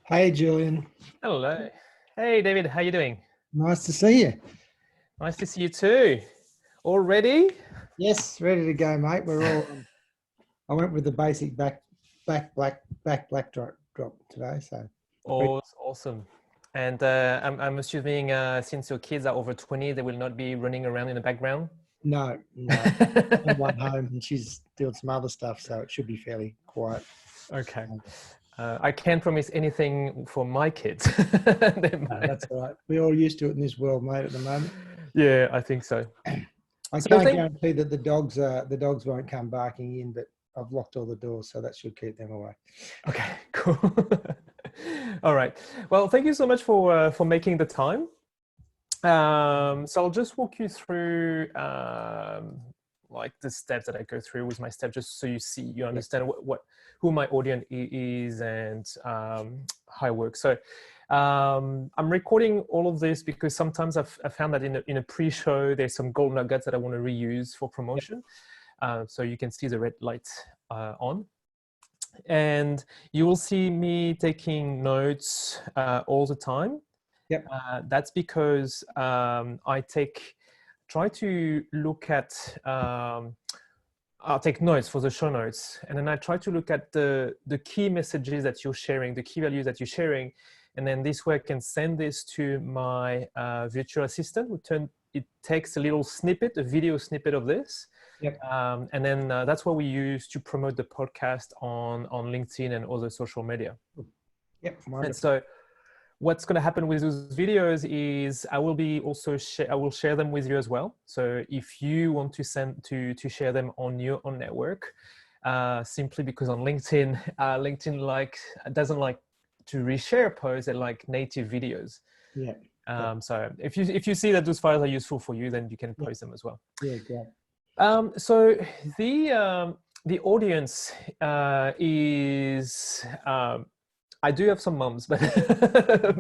Hey, Julian. Hello. Hey, David. How you doing? Nice to see you. Nice to see you too. All ready? Yes, ready to go, mate. We're all. I went with the basic back black drop today. So Oh, awesome. And I'm assuming since your kids are over 20, they will not be running around in the background. no. I'm one home, and she's doing some other stuff, so it should be fairly quiet. Okay. I can't promise anything for my kids. No, that's all right. We're all used to it in this world, mate. At the moment, Yeah, I think so. I So can't guarantee that the dogs won't come barking in, but I've locked all the doors, so that should keep them away. okay, cool. All right. Well, thank you so much for making the time. So I'll just walk you through like the steps that I go through with my steps, just so you understand who my audience is and how I work. So I'm recording all of this because sometimes I've found that in a pre-show there's some gold nuggets that I want to reuse for promotion. So you can see the red light on. And you will see me taking notes all the time. Yep. That's because I try to look at, I'll take notes for the show notes, and then I try to look at the key messages that you're sharing, the key values that you're sharing, and then this way I can send this to my virtual assistant. It takes a little snippet, a video snippet of this. Yep. And then that's what we use to promote the podcast on LinkedIn and other social media. Yep. And so what's going to happen with those videos is I will share them with you as well. So if you want to share them on your own network, simply because on LinkedIn, doesn't like to reshare posts, they like native videos. Yeah. So if you see that those files are useful for you, then you can post them as well. Yeah. Great. So the audience is I do have some moms, but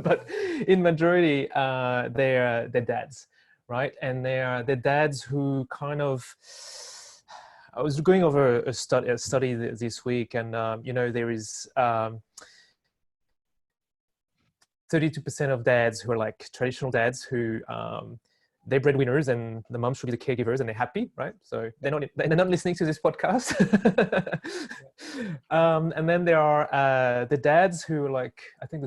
but in majority they're dads, right? And they're dads who kind of. I was going over a study this week, and there is 32% of dads who are like traditional dads who they're breadwinners and the moms should be the caregivers and they're happy, right? So they're not listening to this podcast. And then there are the dads who are like, I think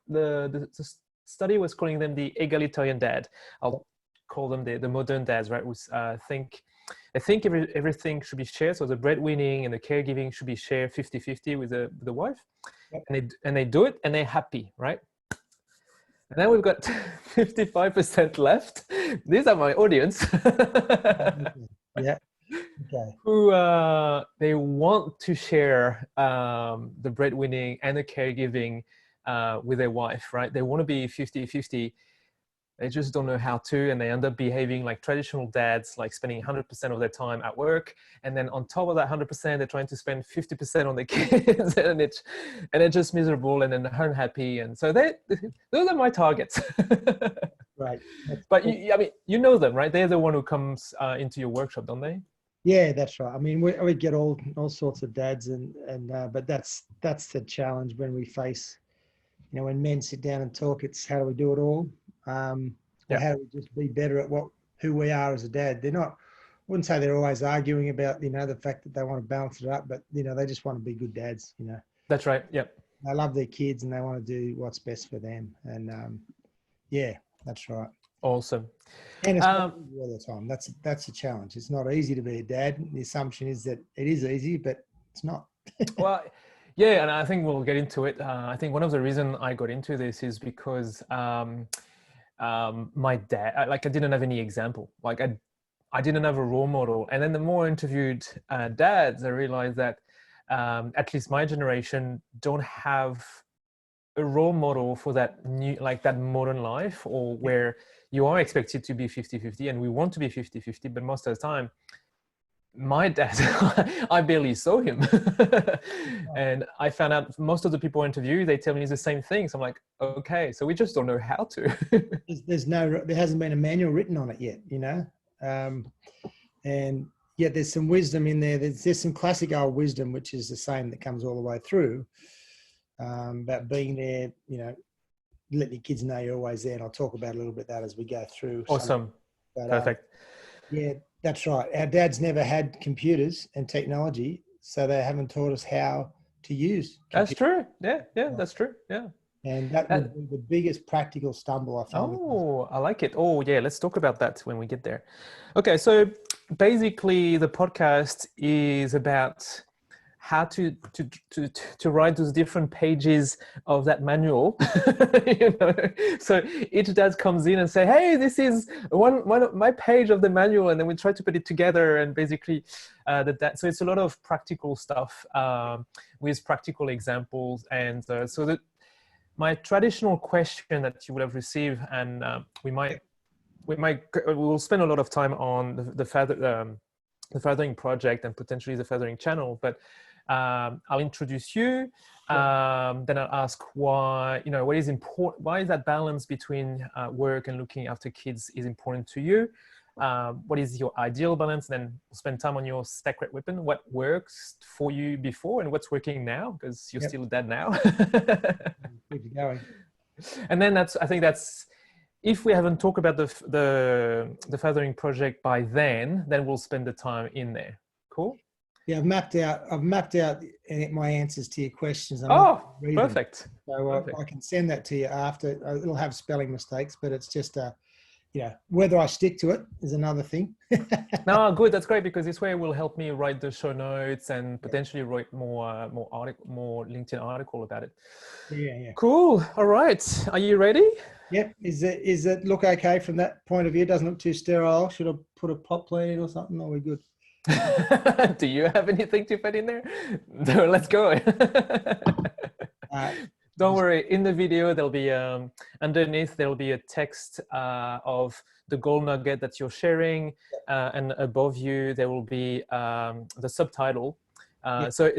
the study was calling them the egalitarian dad. I'll call them the modern dads, right? I think everything should be shared. So the breadwinning and the caregiving should be shared 50-50 with the wife. And they do it and they're happy, right? And then we've got 55% left. These are my audience. Yeah. Okay. Who they want to share the breadwinning and the caregiving with their wife, right? They want to be 50-50. They just don't know how to, and they end up behaving like traditional dads, like spending 100% of their time at work. And then on top of that 100%, they're trying to spend 50% on their kids, and it's just miserable and then unhappy. And so those are my targets. Right. But you know them, right? They're the one who comes into your workshop, don't they? Yeah, that's right. I mean, we get all sorts of dads, but that's the challenge when we face, when men sit down and talk. It's how do we do it all? Or how do we just be better at who we are as a dad? I wouldn't say they're always arguing about, the fact that they want to balance it up, but, they just want to be good dads, That's right. Yep. They love their kids and they want to do what's best for them. And yeah, that's right. Awesome. And it's not easy all the time. That's a challenge. It's not easy to be a dad. The assumption is that it is easy, but it's not. Well, yeah, and I think we'll get into it. I think one of the reasons I got into this is because my dad, I didn't have any example. Like I didn't have a role model. And then the more I interviewed dads, I realized that at least my generation don't have a role model for that new, like that modern life, or where you are expected to be 50-50, and we want to be 50-50, but most of the time, my dad, I barely saw him. And I found out most of the people I interview, they tell me the same thing. So I'm like, okay, so we just don't know how to. There hasn't been a manual written on it yet, and yet there's some wisdom in there. There's some classic old wisdom, which is the same that comes all the way through. about being there, letting your kids know you're always there. And I'll talk about a little bit that as we go through. Awesome. But, Perfect. Yeah, that's right. Our dads never had computers and technology, so they haven't taught us how to use computers. That's true. Yeah, that's true. Yeah. And that would be the biggest practical stumble I found. Oh, I like it. Oh, yeah. Let's talk about that when we get there. Okay. So basically the podcast is about how to write those different pages of that manual. So each dad comes in and say, hey, this is one of my page of the manual, and then we try to put it together, and basically so it's a lot of practical stuff with practical examples. And so that my traditional question that you would have received, and we'll spend a lot of time on the fathering project and potentially the fathering channel, but I'll introduce you. Then I'll ask why, what is important, why is that balance between work and looking after kids is important to you? What is your ideal balance? And then we'll spend time on your sacred weapon. What works for you before and what's working now? Because you're still a dad now. Keep going. And then I think that's, if we haven't talked about the fathering project by then we'll spend the time in there. Cool. Yeah, I've mapped out my answers to your questions. Perfect. So I can send that to you after. It'll have spelling mistakes, but it's just whether I stick to it is another thing. No, good. That's great, because this way it will help me write the show notes and potentially write more LinkedIn article about it. Yeah. Cool. All right. Are you ready? Yep. Is it look okay from that point of view? It doesn't look too sterile. Should I put a pot plant in or something? Are we good? Do you have anything to put in there? No, let's go. Don't worry. In the video, there'll be underneath there'll be a text of the goal nugget that you're sharing, and above you there will be the subtitle. So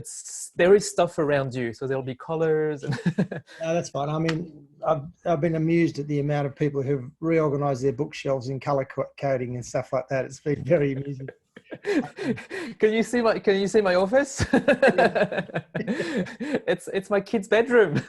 there is stuff around you. So there'll be colors. And no, that's fine. I mean, I've been amused at the amount of people who've reorganized their bookshelves in color coding and stuff like that. It's been very amusing. Can you see my office? It's my kid's bedroom.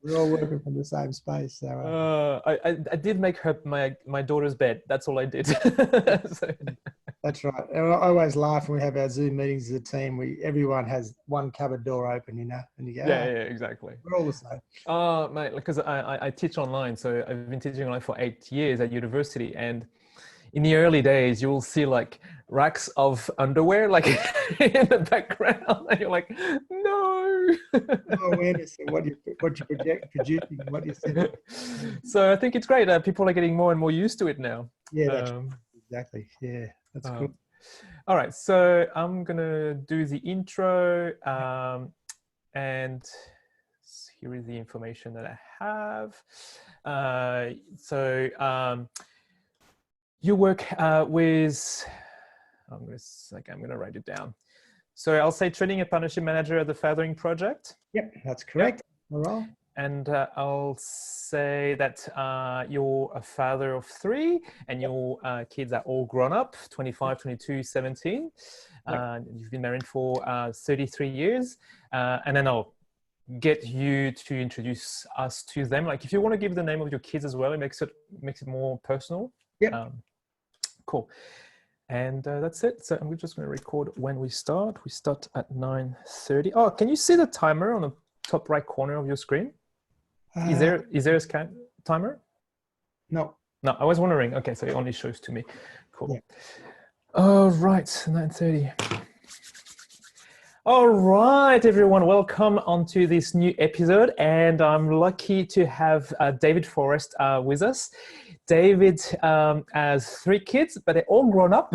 We're all working from the same space. So I did make my daughter's bed. That's all I did. That's right. And I always laugh when we have our Zoom meetings as a team. Everyone has one cupboard door open, and you go, yeah, exactly. We're all the same. Oh, mate, because I teach online, so I've been teaching online for 8 years at university, and in the early days, you will see like racks of underwear like in the background, and you're like, no. No awareness of what you're producing, what you're sending. So I think it's great. People are getting more and more used to it now. Yeah, exactly. Yeah, that's cool. All right, so I'm gonna do the intro, and here is the information that I have. You work with, I'm going to write it down. So I'll say training and partnership manager at the Fathering Project. Yep, that's correct. All right. And I'll say that you're a father of 3 and your kids are all grown up, 25, 22, 17. You've been married for 33 years. And then I'll get you to introduce us to them. Like if you want to give the name of your kids as well, it makes it more personal. Yep. Cool. And that's it. So I'm just going to record when we start. We start at 9:30. Oh, can you see the timer on the top right corner of your screen? Is there a scan timer? No. No, I was wondering. Okay, so it only shows to me. Cool. Yeah. All right, 9:30. All right, everyone, welcome onto this new episode. And I'm lucky to have David Forrest with us. David has 3 kids, but they're all grown up.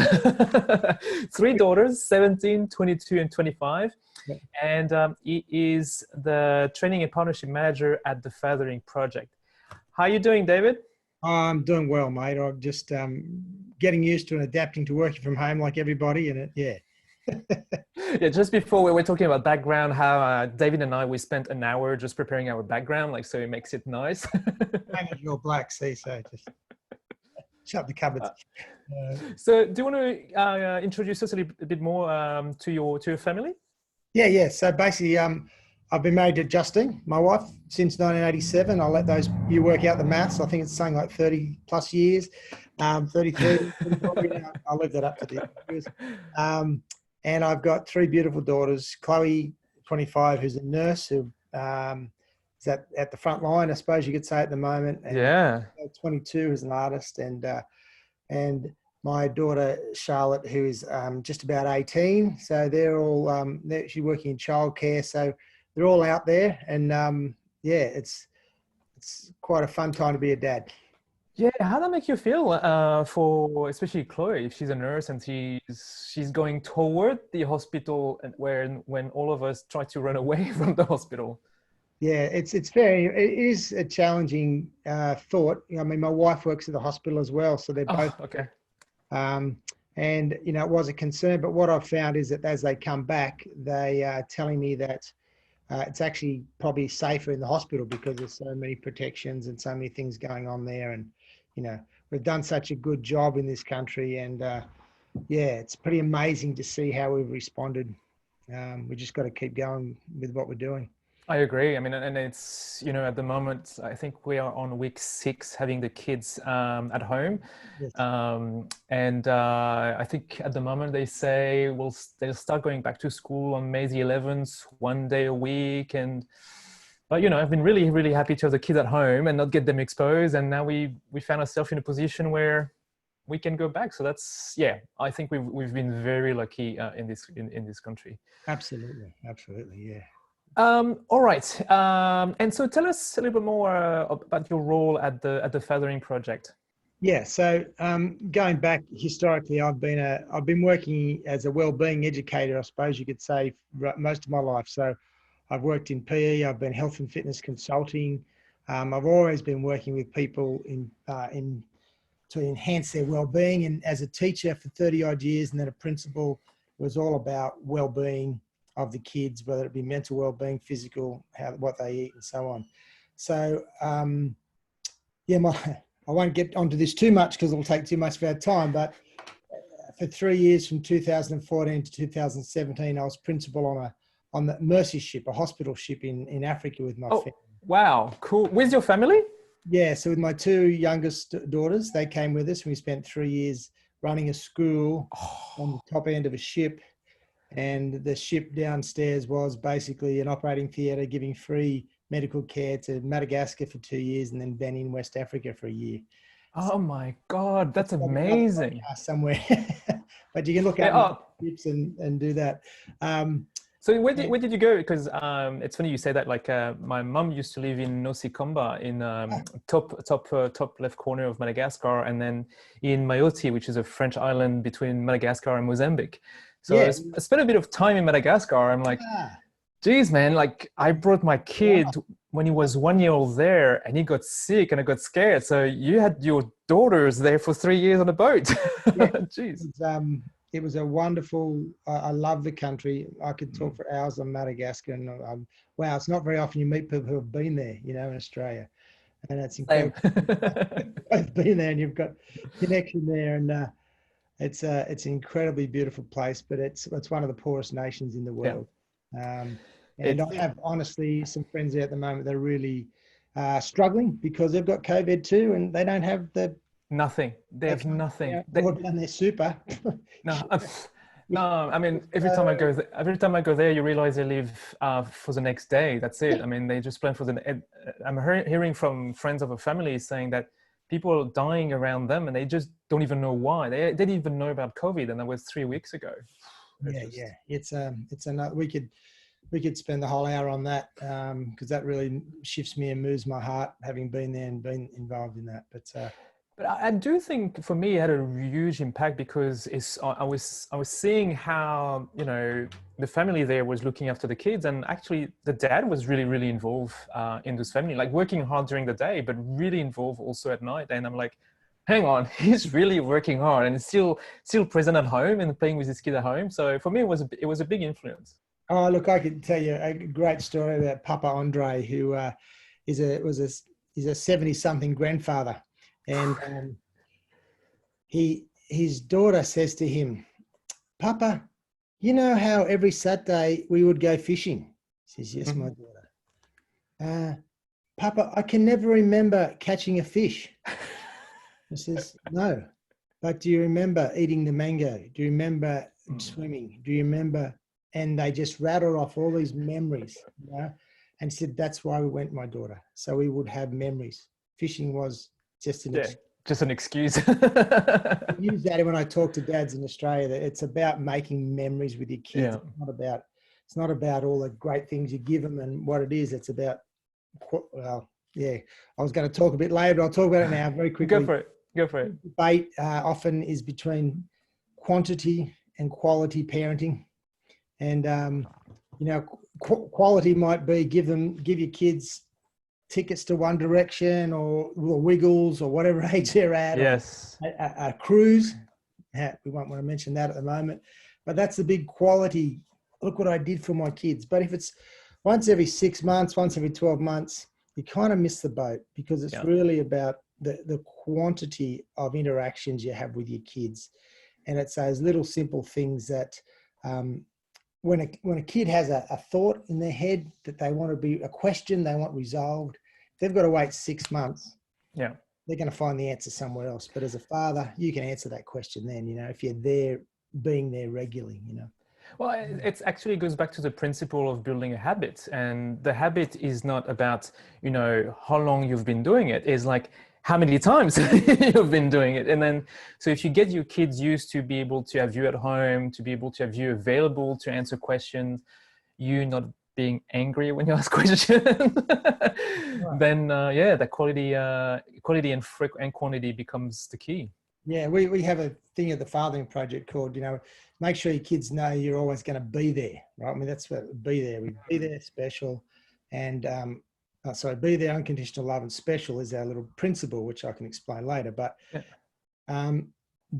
3 daughters, 17, 22, and 25. Yeah. And he is the training and partnership manager at the Fathering Project. How are you doing, David? I'm doing well, mate. I'm just getting used to and adapting to working from home like everybody. And Yeah, just before we were talking about background, how David and we spent an hour just preparing our background, so it makes it nice. Your black sea, so just shut the cupboards. So do you want to introduce us a bit more to your family? Yeah. So basically, I've been married to Justine, my wife, since 1987. I'll let you work out the maths. I think it's something like 30 plus years, 33. I'll leave that up to the viewers. And I've got three beautiful daughters, Chloe, 25, who's a nurse, who is at the front line, I suppose you could say at the moment. And Yeah. 22, who's an artist, and my daughter Charlotte, who is just about 18. So they're all she's working in childcare. So they're all out there, and yeah, it's quite a fun time to be a dad. Yeah, how does that make you feel for especially Chloe, if she's a nurse and she's going toward the hospital, and when all of us try to run away from the hospital? Yeah, it is a challenging thought. I mean, my wife works at the hospital as well, so they're both Okay. and it was a concern. But what I've found is that as they come back, they are telling me that it's actually probably safer in the hospital because there's so many protections and so many things going on there. And we've done such a good job in this country, and yeah, it's pretty amazing to see how we've responded. We just got to keep going with what we're doing. I agree. I mean, and it's, at the moment, I think we are on week 6 having the kids at home. Yes. And I think at the moment they say they'll start going back to school on May the 11th, 1 day a week. But I've been really, really happy to have the kids at home and not get them exposed. And now we found ourselves in a position where we can go back. So that's, yeah, I think we've been very lucky in this country. Absolutely, yeah. All right. And so tell us a little bit more about your role at the Fathering Project. Yeah. So going back historically, I've been working as a wellbeing educator, I suppose you could say, most of my life. So I've worked in PE. I've been health and fitness consulting. I've always been working with people to enhance their wellbeing. And as a teacher for 30 odd years, and then a principal, it was all about wellbeing of the kids, whether it be mental well-being, physical, what they eat, and so on. So, yeah, I won't get onto this too much because it'll take too much of our time. But for 3 years, from 2014 to 2017, I was principal on the Mercy ship, a hospital ship in Africa with my family. Wow, cool. With your family? Yeah, so with my two youngest daughters, they came with us. We spent 3 years running a school on the top end of a ship. And the ship downstairs was basically an operating theatre giving free medical care to Madagascar for 2 years and then Benin, West Africa for a year. Oh my God, that's amazing. Somewhere, but you can look up ships and do that. So where did you go? Because it's funny you say that. Like my mum used to live in Nosikomba in top left corner of Madagascar, and then in Mayotte, which is a French island between Madagascar and Mozambique. So yeah. I spent a bit of time in Madagascar. I'm like, geez, man, like I brought my kid when he was 1 year old there and he got sick and I got scared. So you had your daughters there for 3 years on a boat. Yeah. Jeez. It was a wonderful, I love the country. I could talk for hours on Madagascar. And wow, it's not very often you meet people who have been there, in Australia. And it's incredible. I've been there and you've got connection there. And it's an incredibly beautiful place, but it's one of the poorest nations in the world. Yeah. And I have honestly some friends there at the moment that are really struggling because they've got COVID too, and they don't have nothing. They have nothing. They're down their super. No, I mean every time I go there, you realize they live for the next day. That's it. I mean, they just plan for the. I'm hearing from friends of a family saying that people are dying around them and they just don't even know why. They didn't even know about COVID, and that was 3 weeks ago. Yeah. It's another. We could spend the whole hour on that because that really shifts me and moves my heart, having been there and been involved in that. But I do think for me it had a huge impact because I was seeing how the family there was looking after the kids, and actually the dad was really, really involved in this family, like working hard during the day but really involved also at night. And I'm like, hang on, he's really working hard and still present at home and playing with his kid at home. So for me it was a big influence. Oh, look, I could tell you a great story about Papa Andre, who is a 70-something grandfather. And his daughter says to him, Papa, you know how every Saturday we would go fishing? He says, yes, my daughter. Papa, I can never remember catching a fish. I says, no. But do you remember eating the mango? Do you remember swimming? Do you remember? And they just rattled off all these memories, you know, and said, that's why we went, my daughter. So we would have memories. Fishing was just an excuse. Just an excuse. I use that when I talk to dads in Australia, that it's about making memories with your kids. Yeah. It's not about all the great things you give them and what it is. It's about, well, yeah, I was going to talk a bit later, but I'll talk about it now very quickly. Go for it. Debate often is between quantity and quality parenting. And, you know, quality might be give your kids tickets to One Direction or Wiggles or whatever age they're at. Yes. A cruise. We won't want to mention that at the moment. But that's the big quality. Look what I did for my kids. But if it's once every 6 months, once every 12 months, you kind of miss the boat, because it's really about the quantity of interactions you have with your kids. And it's those little simple things that when a kid has a thought in their head that they want to be a question they want resolved, they've got to wait 6 months. Yeah. They're going to find the answer somewhere else. But as a father, you can answer that question then, you know, if you're there, being there regularly, you know. Well, it actually goes back to the principle of building a habit. And the habit is not about, you know, how long you've been doing it. It's like how many times you've been doing it. And then, so if you get your kids used to be able to have you at home, to be able to have you available to answer questions, you not being angry when you ask questions, then the quality and quantity becomes the key. Yeah, we have a thing at the Fathering Project called, you know, make sure your kids know you're always going to be there, right? I mean, that's what be there. We be there, special, and be there, unconditional love, and special is our little principle, which I can explain later. But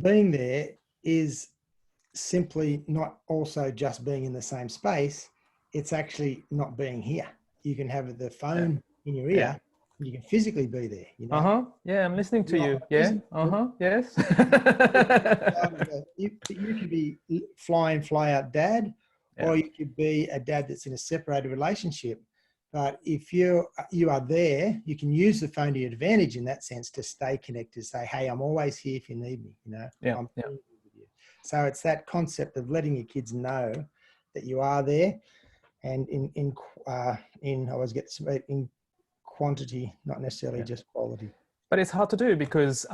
being there is simply not also just being in the same space. It's actually not being here. You can have the phone in your ear. You can physically be there, you know. Yeah, I'm listening to you. Yeah. Yes. You could be fly out dad, or you could be a dad that's in a separated relationship. But if you are there, you can use the phone to your advantage in that sense, to stay connected, say, hey, I'm always here if you need me, you know. I'm with you. So it's that concept of letting your kids know that you are there, and in quantity, not necessarily just quality. But it's hard to do because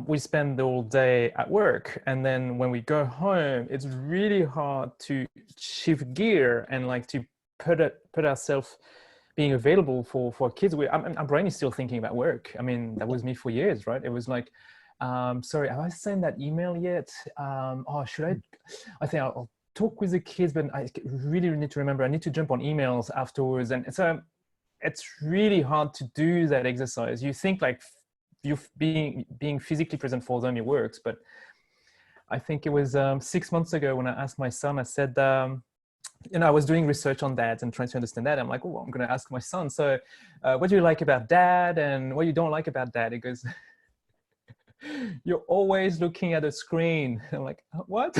we spend the whole day at work, and then when we go home, it's really hard to shift gear and like to put ourselves being available for kids. Our brain is still thinking about work. I mean, that was me for years, right? It was like, sorry, have I sent that email yet? Should I? I think I'll talk with the kids, but I really need to remember. I need to jump on emails afterwards, and so it's really hard to do that exercise. You think like you being physically present for them, it works, but I think it was 6 months ago when I asked my son. I said, you know, I was doing research on dads and trying to understand that. I'm like, oh, I'm going to ask my son. So, what do you like about dad, and what you don't like about dad? He goes, you're always looking at a screen. I'm like, what?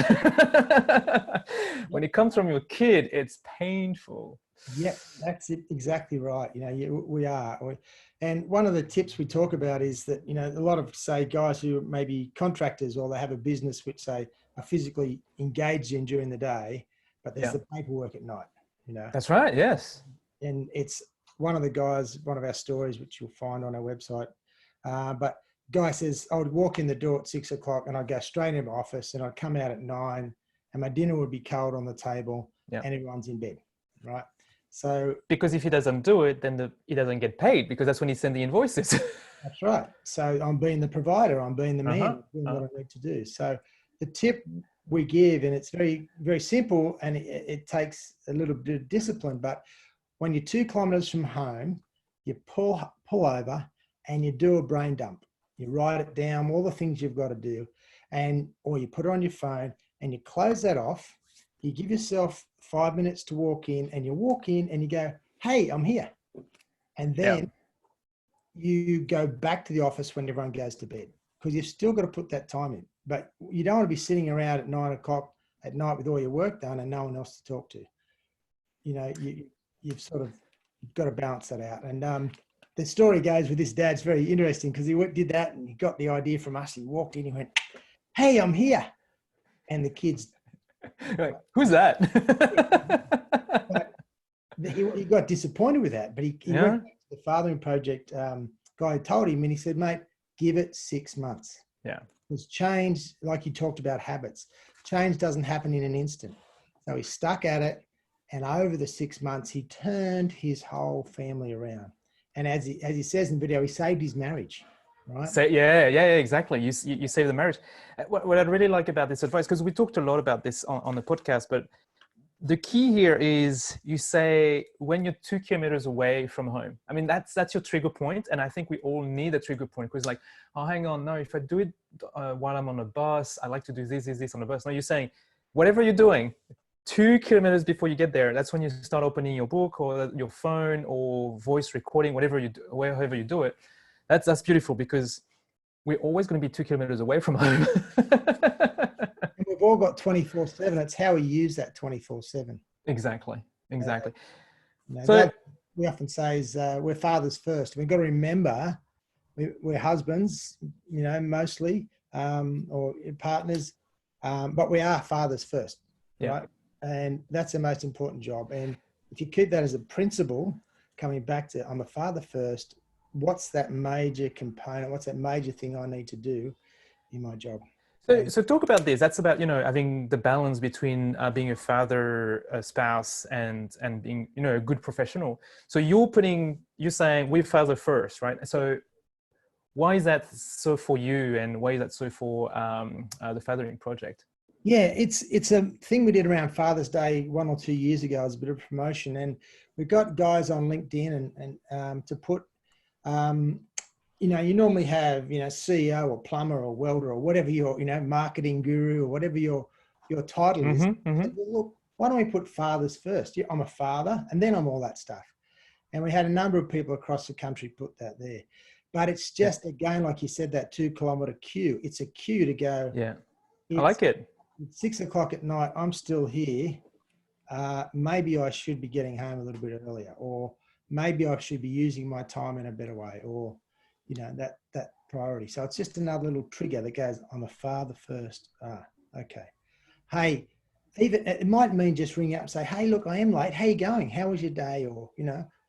When it comes from your kid, it's painful. Yeah, that's it. Exactly right. You know, we are. And one of the tips we talk about is that, you know, a lot of, say, guys who may be contractors, or they have a business which they are physically engaged in during the day, but there's the paperwork at night, you know. That's right. Yes. And it's one of the guys, one of our stories, which you'll find on our website. But guy says, I would walk in the door at 6 o'clock and I'd go straight into my office, and I'd come out at 9, and my dinner would be cold on the table and everyone's in bed, right? So, because if he doesn't do it, then he doesn't get paid, because that's when he sends the invoices. That's right. So I'm being the provider, I'm being the man, doing what I need to do. So the tip we give, and it's very, very simple, and it takes a little bit of discipline, but when you're 2 kilometers from home, you pull over and you do a brain dump. You write it down, all the things you've got to do, or you put it on your phone and you close that off. You give yourself 5 minutes to walk in, and you walk in and you go, hey, I'm here. And then you go back to the office when everyone goes to bed, because you've still got to put that time in. But you don't want to be sitting around at 9 o'clock at night with all your work done and no one else to talk to. You know, you've got to balance that out. And the story goes with this dad's very interesting because he did that and he got the idea from us. He walked in, he went, "Hey, I'm here," and the kids, Like, who's that? but he got disappointed with that. But he went back to the fathering project guy told him, and he said, "Mate, give it 6 months." Yeah. Because change, like you talked about habits, change doesn't happen in an instant. So he stuck at it, and over the 6 months, he turned his whole family around. And as he says in the video, he saved his marriage, right? So, yeah, exactly. You save the marriage. What I really like about this advice, because we talked a lot about this on the podcast, but the key here is you say when you're 2 kilometers away from home. I mean, that's your trigger point. And I think we all need a trigger point because like, oh, hang on. No, if I do it while I'm on a bus, I like to do this on the bus. No, you're saying whatever you're doing, 2 kilometers before you get there, that's when you start opening your book or your phone or voice recording, whatever you do, wherever you do it. That's beautiful because we're always going to be 2 kilometers away from home. And we've all got 24/7. It's how we use that 24/7. Exactly. So we often say is we're fathers first. We've got to remember we're husbands, mostly, or partners, but we are fathers first, right? And that's the most important job. And if you keep that as a principle, coming back to I'm a father first, what's that major component? What's that major thing I need to do in my job? So talk about this. That's about, having the balance between being a father, a spouse, and being, a good professional. So you're saying we're father first, right? So why is that so for you, and why is that so for the Fathering Project? Yeah, it's a thing we did around Father's Day 1 or 2 years ago as a bit of promotion, and we've got guys on LinkedIn and to put. You normally have, CEO or plumber or welder or whatever your, marketing guru or whatever your title is. Said, well, look, why don't we put fathers first? I'm a father and then I'm all that stuff. And we had a number of people across the country put that there. But it's just, again, like you said, that 2 kilometer cue. It's a cue to go. Yeah, I like it. It's 6 o'clock at night. I'm still here. Maybe I should be getting home a little bit earlier, or maybe I should be using my time in a better way, or that priority. So it's just another little trigger that goes, I'm a father first. Okay. Hey, even it might mean just ring up and say, hey, look, I am late. How you going? How was your day? Or,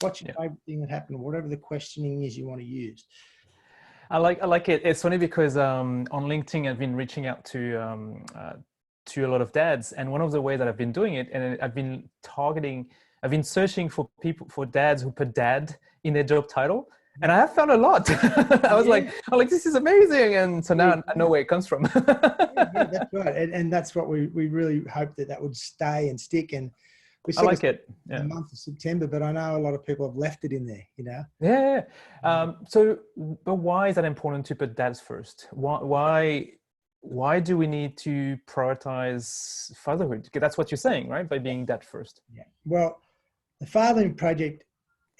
what's your favorite thing that happened? Whatever the questioning is you want to use. I like it. It's funny because on LinkedIn, I've been reaching out to a lot of dads. And one of the ways that I've been doing it, and I've been searching for dads who put dad in their job title. And I have found a lot. I was like, this is amazing. And so now I know where it comes from. Yeah, that's right. And that's what we really hope that would stay and stick. And we I like it. Yeah. The month of September, but I know a lot of people have left it in there, Yeah. But why is that important to put dads first? Why do we need to prioritize fatherhood? Because that's what you're saying, right? By being dad first. Yeah. Well, the Fathering Project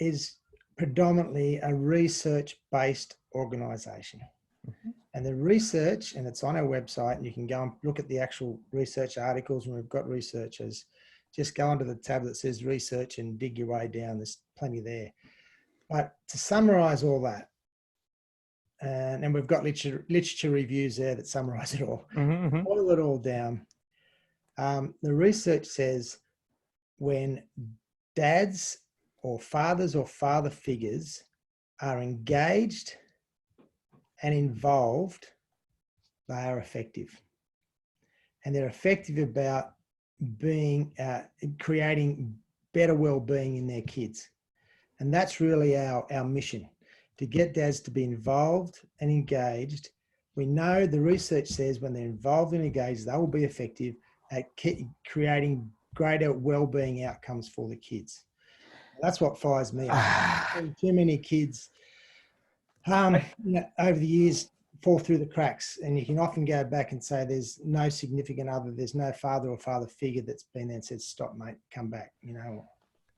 is predominantly a research-based organisation. And the research, and it's on our website, and you can go and look at the actual research articles, and we've got researchers. Just go onto the tab that says research and dig your way down. There's plenty there. But to summarise all that, and we've got literature reviews there that summarise it all. Boil it all down. The research says when dads or fathers or father figures are engaged and involved, they are effective. And they're effective about creating better well-being in their kids. And that's really our mission, to get dads to be involved and engaged. We know the research says when they're involved and engaged, they will be effective at creating greater well-being outcomes for the kids. That's what fires me up. Too many kids over the years fall through the cracks, and you can often go back and say there's no significant other, there's no father or father figure that's been there and said, stop, mate, come back,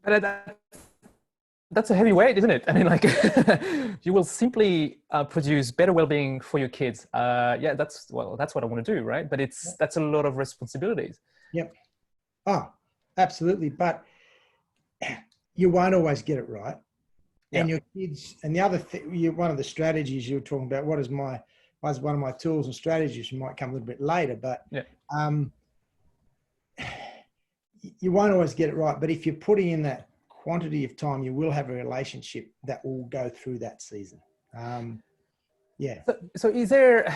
But that's a heavy weight, isn't it? I mean, you will simply produce better well-being for your kids. That's what I want to do, right? But that's a lot of responsibilities. Yep. Oh, absolutely. But you won't always get it right. Yeah. And your kids, and the other thing, one of the strategies you were talking about, what is one of my tools and strategies, might come a little bit later, but yeah. You won't always get it right. But if you're putting in that quantity of time, you will have a relationship that will go through that season. Yeah. So is there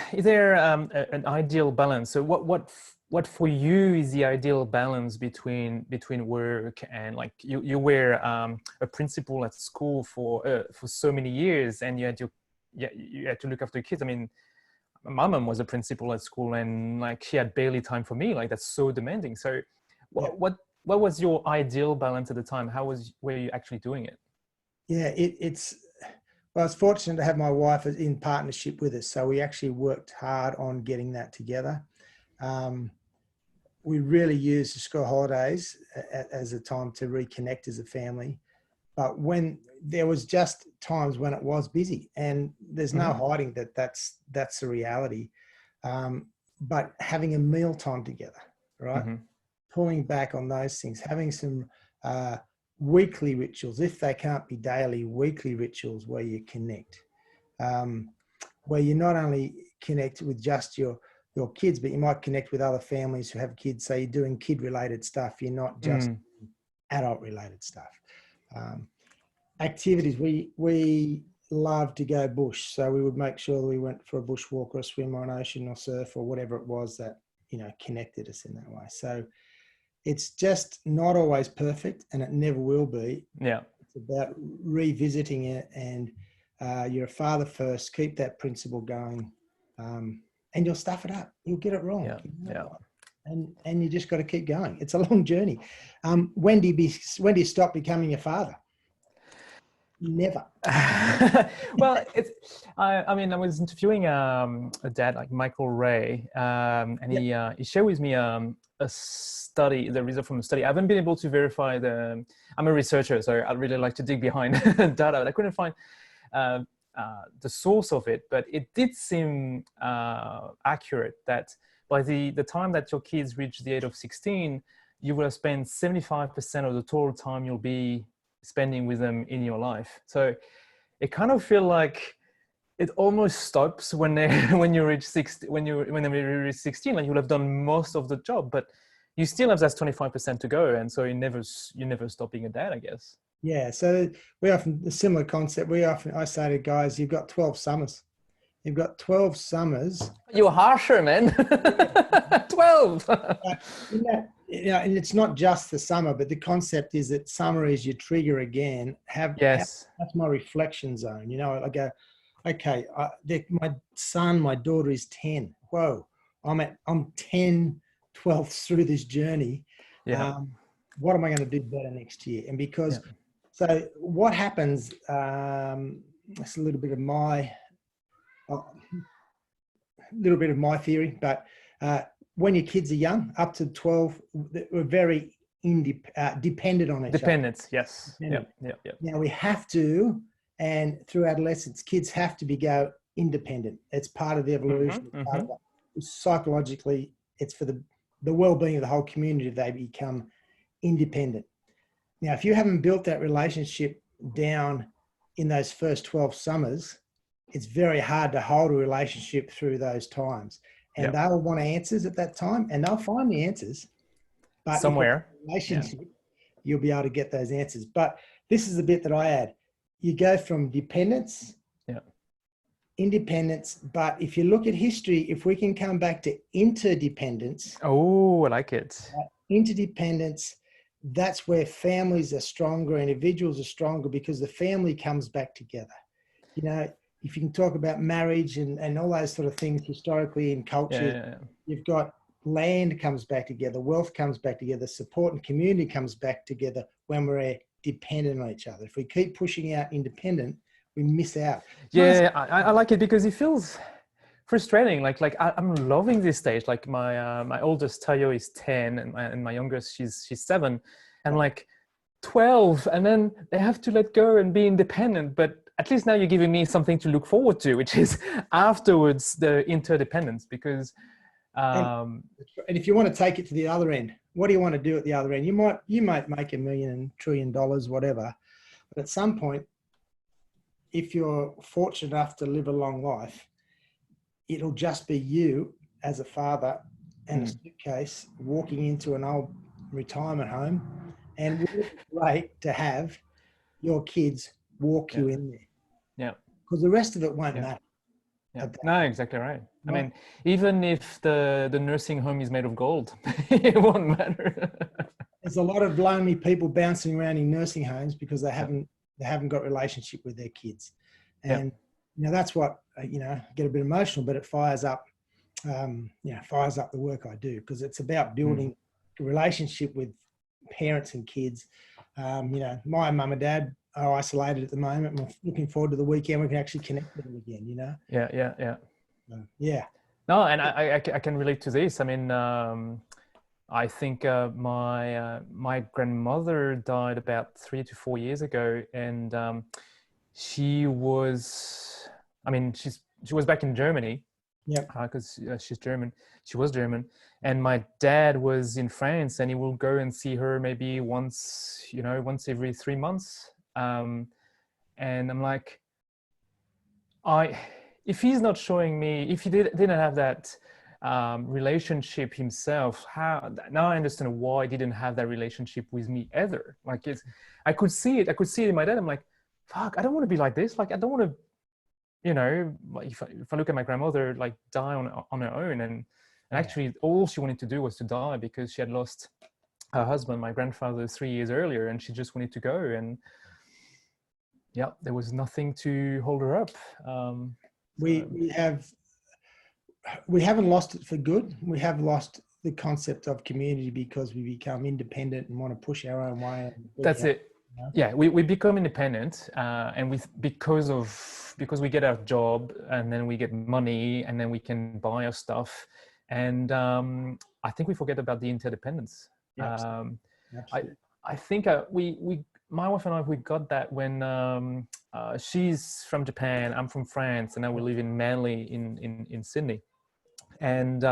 an ideal balance? So what for you is the ideal balance between work and, like, you were a principal at school for so many years, and you had to look after your kids. I mean, my mom was a principal at school, and like she had barely time for me. Like, that's so demanding. So what was your ideal balance at the time? Were you actually doing it? Yeah, well, I was fortunate to have my wife in partnership with us. So we actually worked hard on getting that together. We really used the school holidays as a time to reconnect as a family. But when there was just times when it was busy, and there's no hiding that's the reality. But having a meal time together, right? Pulling back on those things, having some weekly rituals, if they can't be daily, weekly rituals where you connect, where you not only connect with just your kids, but you might connect with other families who have kids. So you're doing kid-related stuff. You're not just adult-related stuff. Activities. We love to go bush, so we would make sure that we went for a bushwalk or a swim or an ocean or surf or whatever it was that, connected us in that way. So it's just not always perfect, and it never will be. Yeah. It's about revisiting it, and you're a father first. Keep that principle going, and you'll stuff it up. You'll get it wrong. Yeah. And you just got to keep going. It's a long journey. When do you stop becoming a father? Never. Well, I mean, I was interviewing a dad like Michael Ray, and he shared with me a study, the result from a study. I haven't been able to verify I'm a researcher, so I'd really like to dig behind data, but I couldn't find the source of it. But it did seem accurate that by the time that your kids reach the age of 16, you will have spent 75% of the total time you'll be spending with them in your life. So it kind of feel like it almost stops when you reach 16, when you reach 16, and you'll have done most of the job, but you still have that 25% to go, and so you never stop being a dad, I guess. Yeah. So a similar concept. I say to guys, you've got 12 summers. You've got 12 summers. You're harsher, man. 12. And it's not just the summer, but the concept is that summer is your trigger again. That's my reflection zone. I go, okay, my daughter is 10. Whoa, I'm 10, 12ths through this journey. Yeah. What am I going to do better next year? And so what happens, it's a little bit of my theory, but when your kids are young, up to 12, we're very dependent on each other. Dependence, yes. Yeah. Now we have to, and through adolescence, kids have to go independent. It's part of the evolution. Part of psychologically, it's for the well-being of the whole community. They become independent. Now, if you haven't built that relationship down in those first 12 summers, it's very hard to hold a relationship through those times. And they'll want answers at that time, and they'll find the answers. But somewhere, relationship, you'll be able to get those answers. But this is the bit that I add. You go from dependence, independence. But if you look at history, if we can come back to interdependence. Oh, I like it. Interdependence, that's where families are stronger, individuals are stronger, because the family comes back together. If you can talk about marriage and all those sort of things historically in culture, you've got land comes back together, wealth comes back together, support and community comes back together when we're dependent on each other. If we keep pushing out independent, we miss out. I like it because it feels frustrating. Like I'm loving this stage. Like my oldest Tayo is 10, and my youngest she's 7, and like 12, and then they have to let go and be independent. But at least now you're giving me something to look forward to, which is afterwards the interdependence. Because and if you want to take it to the other end, what do you want to do at the other end? You might make $1 million and $1 trillion, whatever, but at some point, if you're fortunate enough to live a long life, it'll just be you as a father and a suitcase walking into an old retirement home, and wouldn't it be great to have your kids walk you in there? Yeah. Because the rest of it won't matter. Yeah. No, exactly right. I mean, even if the nursing home is made of gold, it won't matter. There's a lot of lonely people bouncing around in nursing homes because they haven't got relationship with their kids, and that's what get a bit emotional, but it fires up the work I do, because it's about building a relationship with parents and kids. My mum and dad are isolated at the moment. We're looking forward to the weekend we can actually connect with them again. Yeah. No, and I can relate to this. I mean, I think my grandmother died about 3 to 4 years ago, and she was back in Germany. Yeah. Because she's German. She was German, and my dad was in France, and he will go and see her maybe once every 3 months. And I'm like, if he's not showing me, if he didn't have that relationship himself, now I understand why he didn't have that relationship with me either. Like, I could see it in my dad. I'm like, fuck, I don't want to be like this. Like, I don't want to, if I look at my grandmother, like, die on her own, and actually all she wanted to do was to die, because she had lost her husband, my grandfather, 3 years earlier, and she just wanted to go, and there was nothing to hold her up. We haven't lost it for good. We have lost the concept of community because we become independent and want to push our own way. That's it. Yeah, we become independent, and because we get our job, and then we get money, and then we can buy our stuff, and I think we forget about the interdependence. Absolutely. I think my wife and I, we got that when she's from Japan, I'm from France, and now we live in Manly in Sydney, and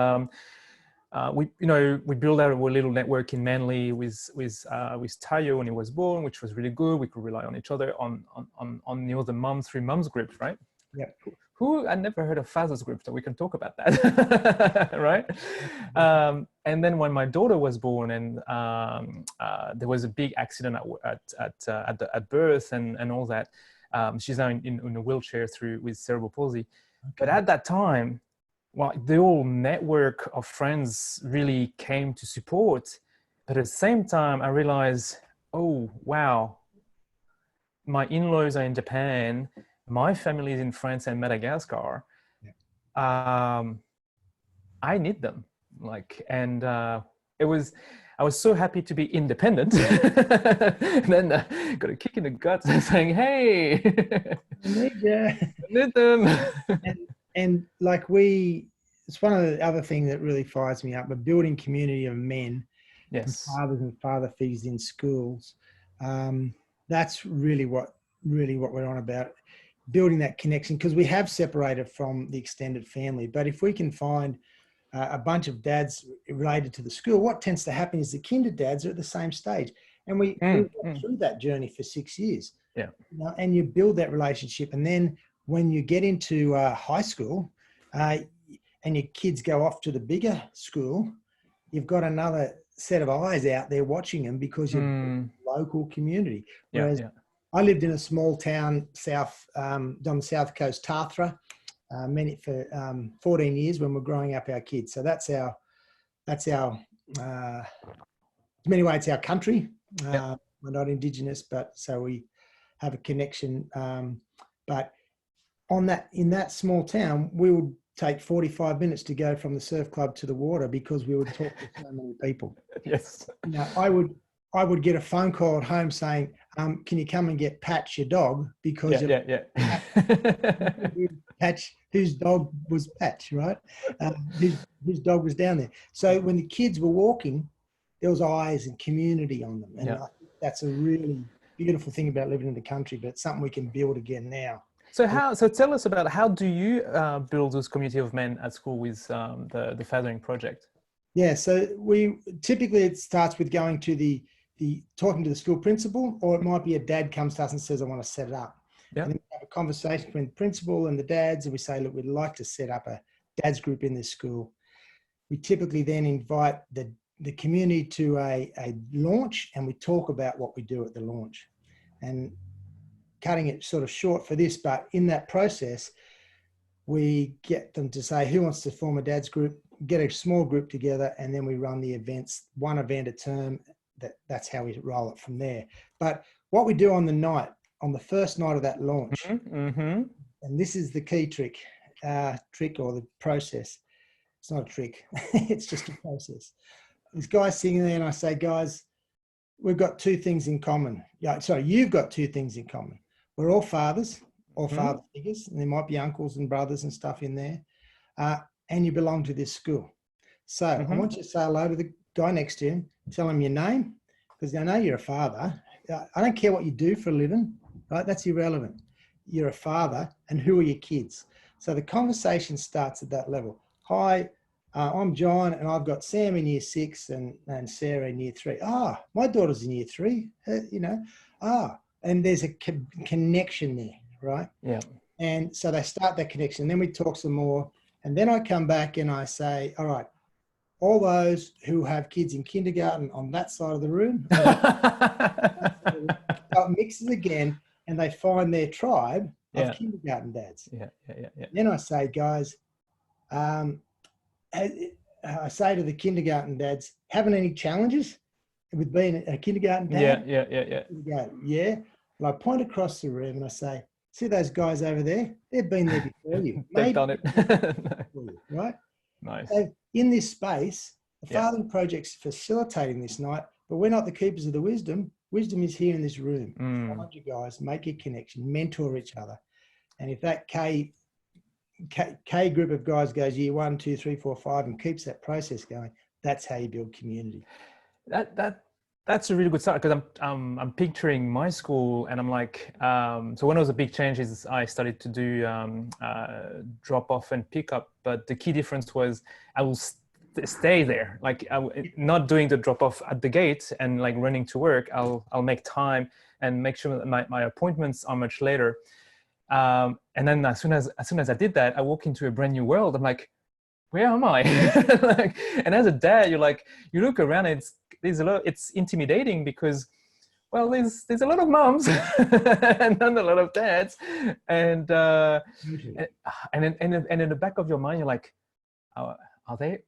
we built out a little network in Manly with Tayo when he was born, which was really good. We could rely on each other on the mom, 3 moms groups, right? Yeah. Who I never heard of fathers group, so we can talk about that, right? And then when my daughter was born, and there was a big accident at birth and all that, she's now in a wheelchair with cerebral palsy. Okay. But at that time, the whole network of friends really came to support. But at the same time, I realized, oh, wow, my in-laws are in Japan, my family is in France and Madagascar. I need them. I was so happy to be independent. And then got a kick in the gut saying, hey, I need them. And it's one of the other things that really fires me up, but building community of men, yes, and fathers and father figures in schools. That's really what we're on about, building that connection, because we have separated from the extended family. But if we can find a bunch of dads related to the school, what tends to happen is the kinder dads are at the same stage. And we go through that journey for 6 years. Yeah. And you build that relationship. And then when you get into high school and your kids go off to the bigger school, you've got another set of eyes out there watching them, because you're local community. Whereas I lived in a small town on the south coast, Tathra, for 14 years when we're growing up our kids. So that's our in many ways it's our country. We're not Indigenous, but so we have a connection. But in that small town, we would take 45 minutes to go from the surf club to the water, because we would talk to so many people. Yes. I would get a phone call at home saying, can you come and get Patch, your dog? Because Patch, whose dog was Patch, right? Whose dog was down there. So when the kids were walking, there was eyes and community on them. And I think that's a really beautiful thing about living in the country, but it's something we can build again now. So tell us about, how do you build this community of men at school with the Fathering Project? Yeah, so we typically, it starts with going to the talking to the school principal, or it might be a dad comes to us and says, I want to set it up. Yeah. And then we have a conversation between the principal and the dads, and we say, look, we'd like to set up a dads group in this school. We typically then invite the community to a launch, and we talk about what we do at the launch. And cutting it sort of short for this, but in that process, we get them to say who wants to form a dads group, get a small group together, and then we run the events, one event a term. That's how we roll it from there. But what we do on the first night of that launch, Mm-hmm. and this is the key trick or the process. It's not a trick. It's just a process. This guy's sitting there and I say, guys, we've got two things in common. Yeah, sorry, you've got two things in common. We're all fathers, all father figures, and there might be uncles and brothers and stuff in there. And you belong to this school. So I want you to say hello to the guy next to him, tell him your name, because I know you're a father. I don't care what you do for a living, right? That's irrelevant. You're a father, and who are your kids? So the conversation starts at that level. Hi, I'm John, and I've got Sam in year 6 and Sarah in year 3. My daughter's in year 3, and there's a connection there, right? Yeah. And so they start that connection. Then we talk some more. And then I come back and I say, all right, all those who have kids in kindergarten on that side of the room, so it mixes again, and they find their tribe of kindergarten dads. Yeah. Then I say, guys, I say to the kindergarten dads, having any challenges with being a kindergarten dad? Yeah. And I point across the room and I say, see those guys over there? They've been there before you. They've done it. Right? Nice. So in this space, the Fathering Project's facilitating this night, but we're not the keepers of the wisdom. Wisdom is here in this room. Find you guys, make a connection, mentor each other. And if that K group of guys goes year 1, 2, 3, 4, 5 and keeps that process going, that's how you build community. That's a really good start, because I'm picturing my school, and I'm like, so one of the big changes I started to do drop off and pick up, but the key difference was I will stay there, like not doing the drop off at the gate and like running to work. I'll make time and make sure that my appointments are much later. And then as soon as I did that, I walk into a brand new world. I'm like, where am I? And as a dad, you look around and it's intimidating, because, well, there's a lot of moms and not a lot of dads. And in the back of your mind, you're like, are they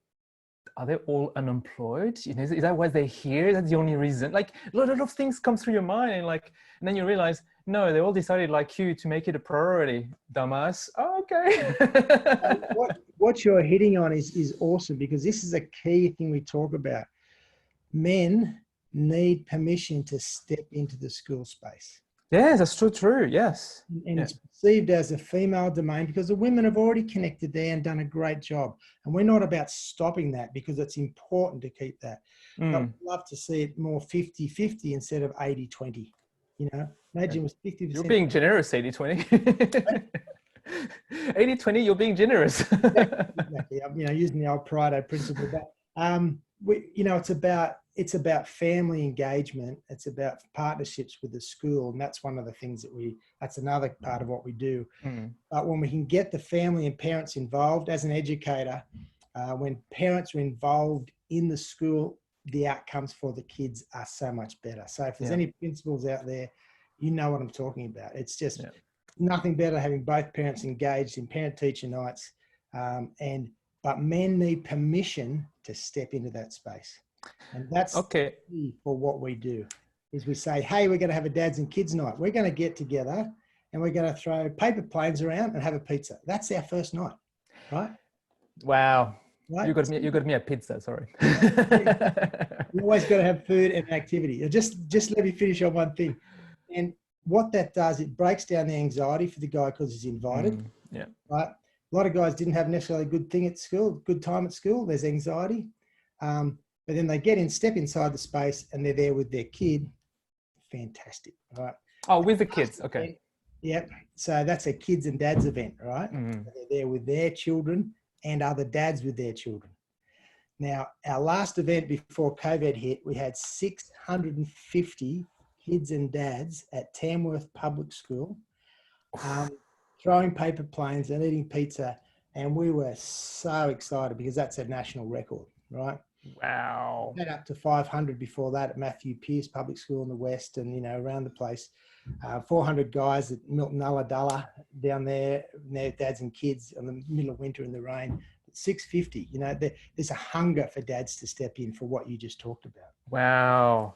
all unemployed? Is that why they're here? That's the only reason? Like, a lot of things come through your mind, and then you realize, no, they all decided like you to make it a priority, dumbass. Oh, okay. What you're hitting on is awesome, because this is a key thing we talk about. Men need permission to step into the school space. Yes, that's true. Yes. And it's perceived as a female domain, because the women have already connected there and done a great job. And we're not about stopping that, because it's important to keep that. But we'd love to see it more 50-50 instead of 80-20. Imagine it was 50%. You're being generous, 80-20. 80-20, you're being generous. Exactly. I'm using the old Pareto principle. But it's about family engagement. It's about partnerships with the school, and that's one of the things that's another part of what we do. But when we can get the family and parents involved, as an educator, when parents are involved in the school, the outcomes for the kids are so much better. So if there's any principals out there, you know what I'm talking about. It's just nothing better having both parents engaged in parent-teacher nights. But men need permission to step into that space. And that's the key for what we do, is we say, hey, we're going to have a dads and kids night. We're going to get together and we're going to throw paper planes around and have a pizza. That's our first night, right? Wow. Right? You got me a pizza, sorry. You always got to have food and activity. Just let me finish on one thing. And what that does, it breaks down the anxiety for the guy, because he's invited. Right? A lot of guys didn't have necessarily a good time at school. There's anxiety. But then they step inside the space, and they're there with their kid. Fantastic, right? Oh, with the kids, okay. Yep. So that's a kids and dads event, right? So they're there with their children and other dads with their children. Now, our last event before COVID hit, we had 650 kids and dads at Tamworth Public School, throwing paper planes and eating pizza. And we were so excited because that's a national record, right? Wow. We had up to 500 before that at Matthew Pearce Public School in the West and, you know, around the place. 400 guys at Milton Ulladulla down there, their dads and kids in the middle of winter in the rain. 650, you know, there's a hunger for dads to step in for what you just talked about. Wow.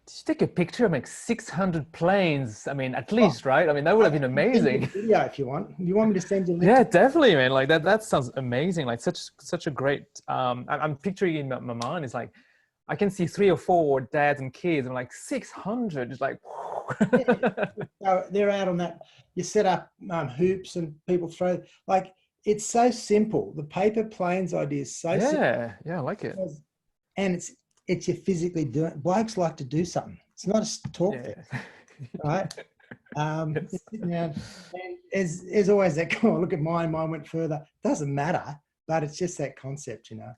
Did you take a picture of like 600 planes? I mean, at least, right? I mean, that would have been amazing. Video if you want. You want me to send you a link? Yeah, definitely, man. Like that sounds amazing. Like such a great, I'm picturing in my mind, it's like, I can see 3 or 4 dads and kids. I'm like 600. It's like, Yeah. So they're out on that. You set up hoops and people throw. Like, it's so simple. The paper planes idea is so simple. Yeah, I like it. And it's you physically doing. Blokes like to do something. It's not a talk thing, right? Yes. And there's always that. Oh, look at mine. Mine went further. Doesn't matter. But it's just that concept, you know.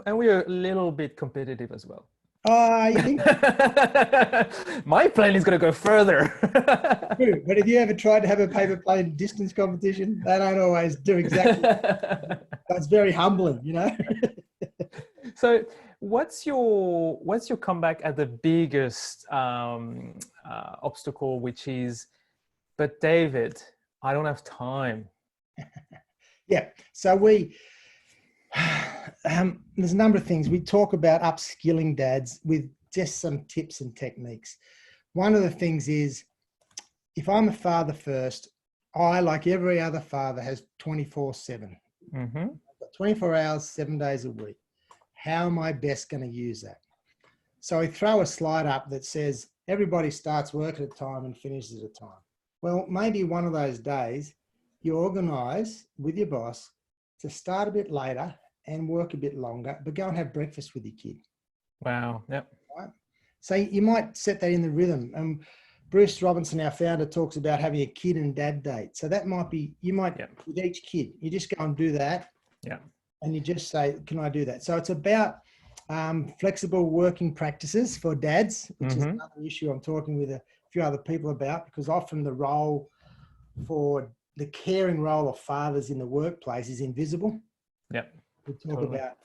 And we are a little bit competitive as well. Oh, you think? My plane is going to go further. True. But have you ever tried to have a paper plane distance competition? They don't always do exactly. That's very humbling, you know. So, what's your comeback at the biggest obstacle, which is, but David, I don't have time. Yeah. So there's a number of things. We talk about upskilling dads with just some tips and techniques. One of the things is, if I'm a father first, I, like every other father, has 24/7. Mm-hmm. I've got 24 hours, 7 days a week. How am I best going to use that? So I throw a slide up that says everybody starts work at a time and finishes at a time. Well, maybe one of those days you organise with your boss to start a bit later and work a bit longer, but go and have breakfast with your kid. Wow. Yep. Right? So you might set that in the rhythm. Bruce Robinson, our founder, talks about having a kid and dad date. So that might be, with each kid, you just go and do that. Yeah. And you just say, can I do that? So it's about flexible working practices for dads, which is another issue I'm talking with a few other people about, because often the caring role of fathers in the workplace is invisible. Yep. We talk about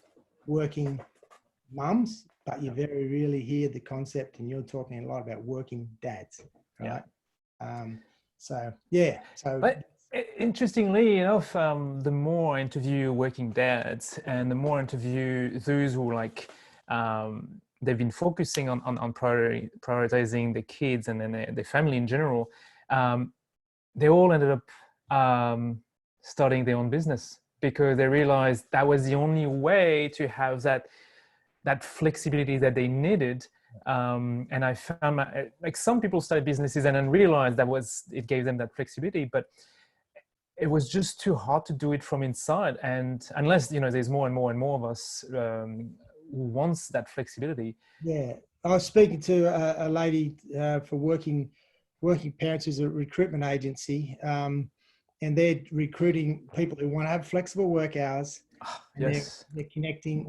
working mums, but you very rarely hear the concept, and you're talking a lot about working dads, right? Yeah. But interestingly enough, the more I interview working dads and the more I interview those who they've been focusing on prioritizing the kids and then their family in general, they all ended up starting their own business because they realized that was the only way to have that flexibility that they needed. And I found like some people started businesses and then realized it gave them that flexibility, but it was just too hard to do it from inside. And unless, there's more and more and more of us who wants that flexibility. Yeah. I was speaking to a lady for Working Parents, who's a recruitment agency, and they're recruiting people who want to have flexible work hours. Yes. They're connecting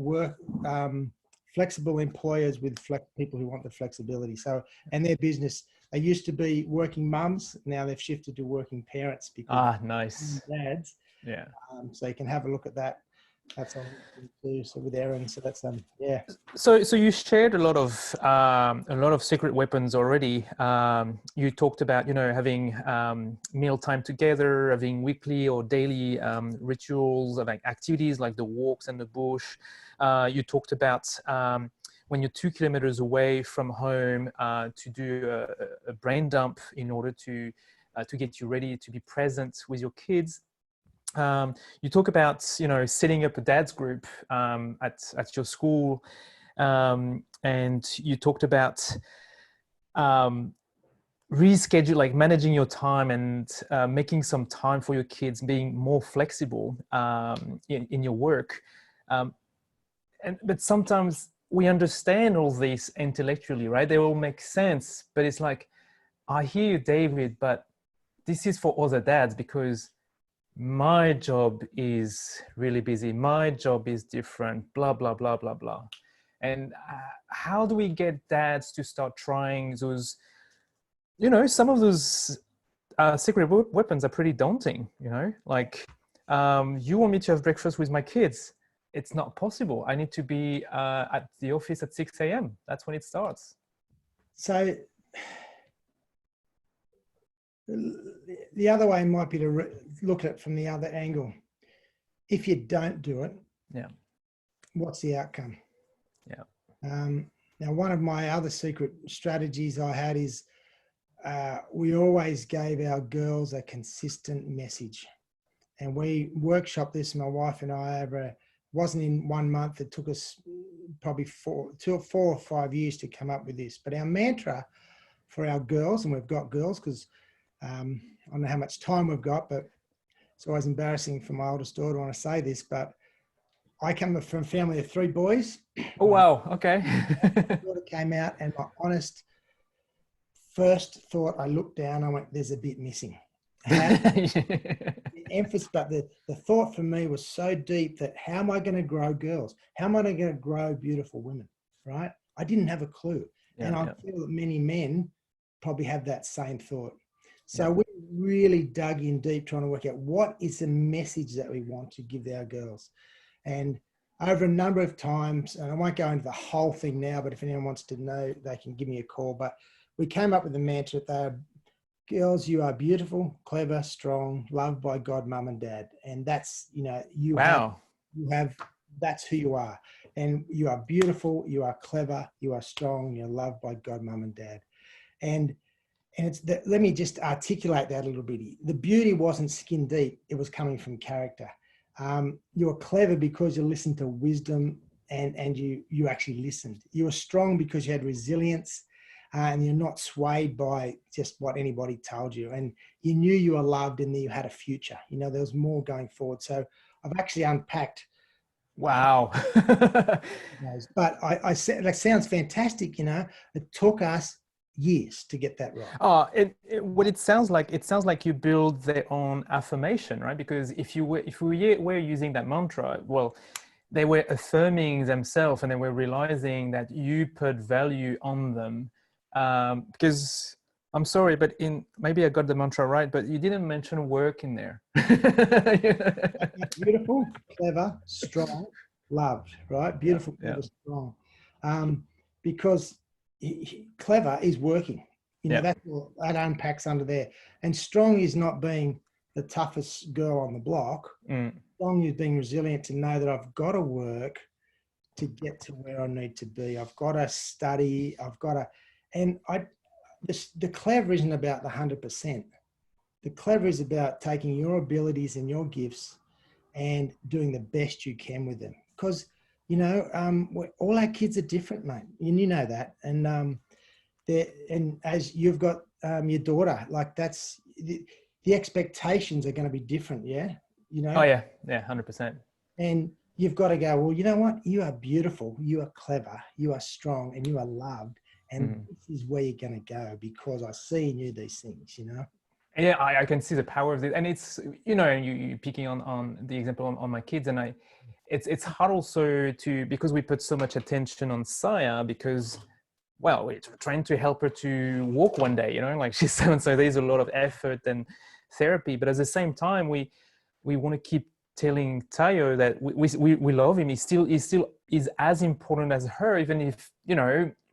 flexible employers with people who want the flexibility. So, and their business, they used to be working mums. Now they've shifted to working parents because nice dads. Yeah. So you can have a look at that. That's on too. So with Erin, so that's yeah. So you shared a lot of secret weapons already. You talked about having meal time together, having weekly or daily rituals, like activities like the walks in the bush. You talked about when you're 2 kilometers away from home to do a brain dump in order to get you ready to be present with your kids. You talk about setting up a dad's group at your school, and you talked about reschedule, like managing your time and making some time for your kids, being more flexible in your work. But sometimes we understand all this intellectually, right? They all make sense, but it's like, I hear you, David, but this is for other dads because my job is really busy, my job is different, blah, blah, blah, blah, blah. And how do we get dads to start trying those, some of those secret weapons are pretty daunting, like you want me to have breakfast with my kids. It's not possible. I need to be at the office at 6 a.m. That's when it starts. So the other way might be to look at it from the other angle. If you don't do it, yeah, what's the outcome? Yeah. Now, one of my other secret strategies I had is we always gave our girls a consistent message. And we workshopped this, my wife and I, over, wasn't in 1 month. It took us probably 4 or 5 years to come up with this. But our mantra for our girls, and we've got girls because I don't know how much time we've got, but it's always embarrassing for my oldest daughter when I say this, but I come from a family of 3 boys. Oh, wow. Okay. My daughter came out, and my honest first thought, I looked down, I went, there's a bit missing. Emphasis, but the thought for me was so deep that how am I going to grow girls? How am I going to grow beautiful women? Right? I didn't have a clue. Yeah, and I feel that many men probably have that same thought. So we really dug in deep trying to work out what is the message that we want to give our girls. And over a number of times, and I won't go into the whole thing now, but if anyone wants to know, they can give me a call. But we came up with the mantra that girls, you are beautiful, clever, strong, loved by God, mum and dad. And that's, you have, that's who you are. And you are beautiful, you are clever, you are strong, you're loved by God, mum and dad. And it's let me just articulate that a little bit. The beauty wasn't skin deep. It was coming from character. You were clever because you listened to wisdom and you actually listened. You were strong because you had resilience. And you're not swayed by just what anybody told you. And you knew you were loved and that you had a future. There was more going forward. So I've actually unpacked. Wow. But I said, that sounds fantastic. It took us years to get that right. What it sounds like you build their own affirmation, right? Because if we were using that mantra, well, they were affirming themselves and they were realizing that you put value on them. Because I'm sorry, but maybe I got the mantra right, but you didn't mention work in there. Beautiful, clever, strong, loved, right? Beautiful, clever, strong. Because clever is working. That's all, that unpacks under there. And strong is not being the toughest girl on the block. Strong is being resilient to know that I've got to work to get to where I need to be. I've got to study. I've got to. And the clever isn't about the 100%. The clever is about taking your abilities and your gifts and doing the best you can with them. Because, all our kids are different, mate. And you know that. And and as you've got your daughter, like that's the expectations are going to be different. Yeah. Oh yeah. Yeah. 100%. And you've got to go, well, you know what? You are beautiful. You are clever. You are strong and you are loved. And this is where you're going to go because I see in you these things, Yeah, I can see the power of it. And it's, you picking on the example on my kids, and it's hard also because we put so much attention on Saya because, well, we're trying to help her to walk one day, like she's 7, so there's a lot of effort and therapy. But at the same time, we want to keep telling Tayo that we love him. He still is as important as her, even if,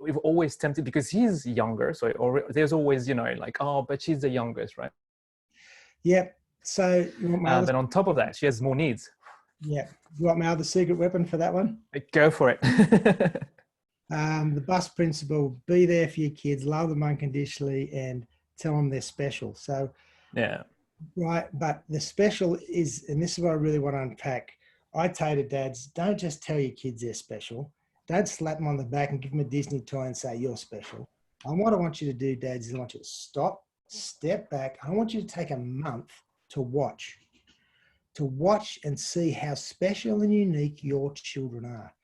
we've always tempted because he's younger. So there's always, like, oh, but she's the youngest, right? Yeah. So then on top of that, she has more needs. Yeah. You want my other secret weapon for that one? Go for it. The bus principle, be there for your kids, love them unconditionally and tell them they're special. So yeah. Right. But the special is, and this is what I really want to unpack. I say to dads, don't just tell your kids they're special. Don't slap them on the back and give them a Disney toy and say you're special. And what I want you to do, dads, is I want you to stop, step back. I want you to take a month to watch and see how special and unique your children are.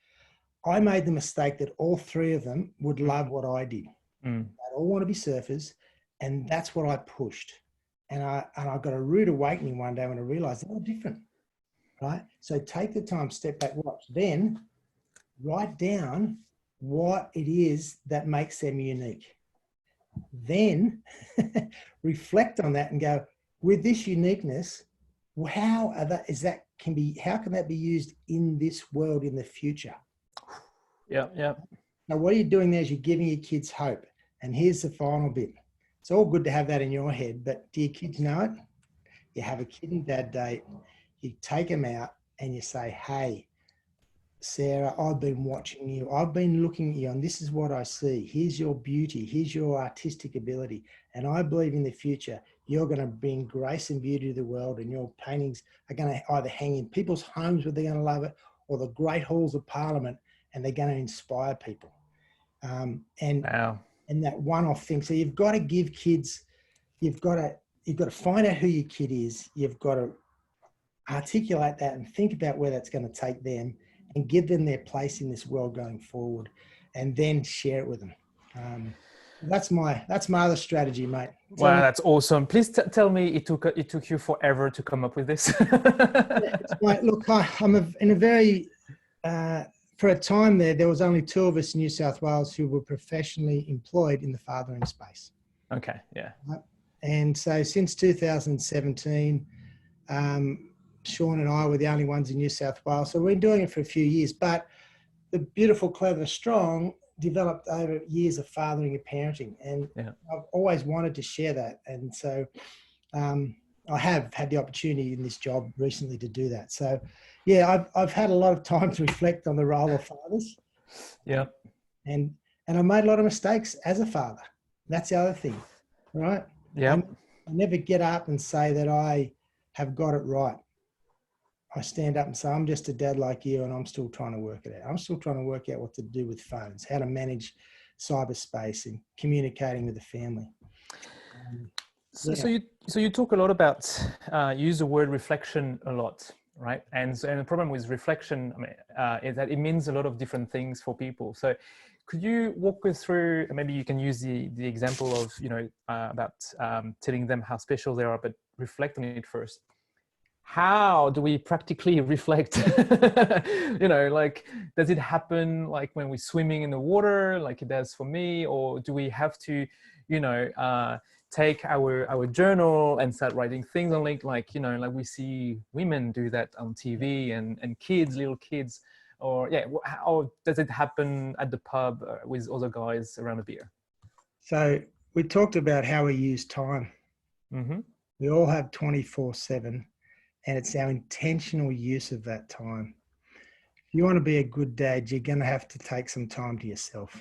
I made the mistake that all 3 of them would love what I did. They all want to be surfers, and that's what I pushed. And I got a rude awakening one day when I realized they're all different, right? So take the time, step back, watch. Then write down what it is that makes them unique. Then reflect on that and go, with this uniqueness, how can that be used in this world in the future? Yeah, yeah. Now, what you're doing there is you're giving your kids hope. And here's the final bit. It's all good to have that in your head, but do your kids know it? You have a kid and dad date, you take them out and you say, hey, Sarah, I've been watching you. I've been looking at you and this is what I see. Here's your beauty. Here's your artistic ability. And I believe in the future, you're going to bring grace and beauty to the world, and your paintings are going to either hang in people's homes where they're going to love it, or the great halls of Parliament, and they're going to inspire people. Wow. And that one-off thing. So you've got to give kids, you've got to find out who your kid is. You've got to articulate that and think about where that's going to take them, and give them their place in this world going forward, and then share it with them. That's my other strategy, mate. Wow, that's awesome. Please tell me it took you forever to come up with this. Look, in a very, for a time there was only 2 of us in New South Wales who were professionally employed in the fathering space. Okay, yeah. And so since 2017, Sean and I were the only ones in New South Wales. So we've been doing it for a few years, but the Beautiful, Clever, Strong developed over years of fathering and parenting. And I've always wanted to share that. And so I have had the opportunity in this job recently to do that. So yeah, I've had a lot of time to reflect on the role of fathers. Yeah. And I made a lot of mistakes as a father. That's the other thing, right? Yeah. I never get up and say that I have got it right. I stand up and say, I'm just a dad like you, and I'm still trying to work it out. I'm still trying to work out what to do with phones, how to manage cyberspace and communicating with the family. So you talk a lot about, use the word reflection a lot, right? And the problem with reflection, is that it means a lot of different things for people. So could you walk us through, maybe you can use the example of, about telling them how special they are, but reflect on it first. How do we practically reflect? Does it happen like when we're swimming in the water, like it does for me? Or do we have to, take our journal and start writing things on it, like we see women do that on TV, and little kids, or how does it happen at the pub with other guys around a beer? So we talked about how we use time. Mm-hmm. We all have 24/7. And it's our intentional use of that time. If you want to be a good dad, you're going to have to take some time to yourself.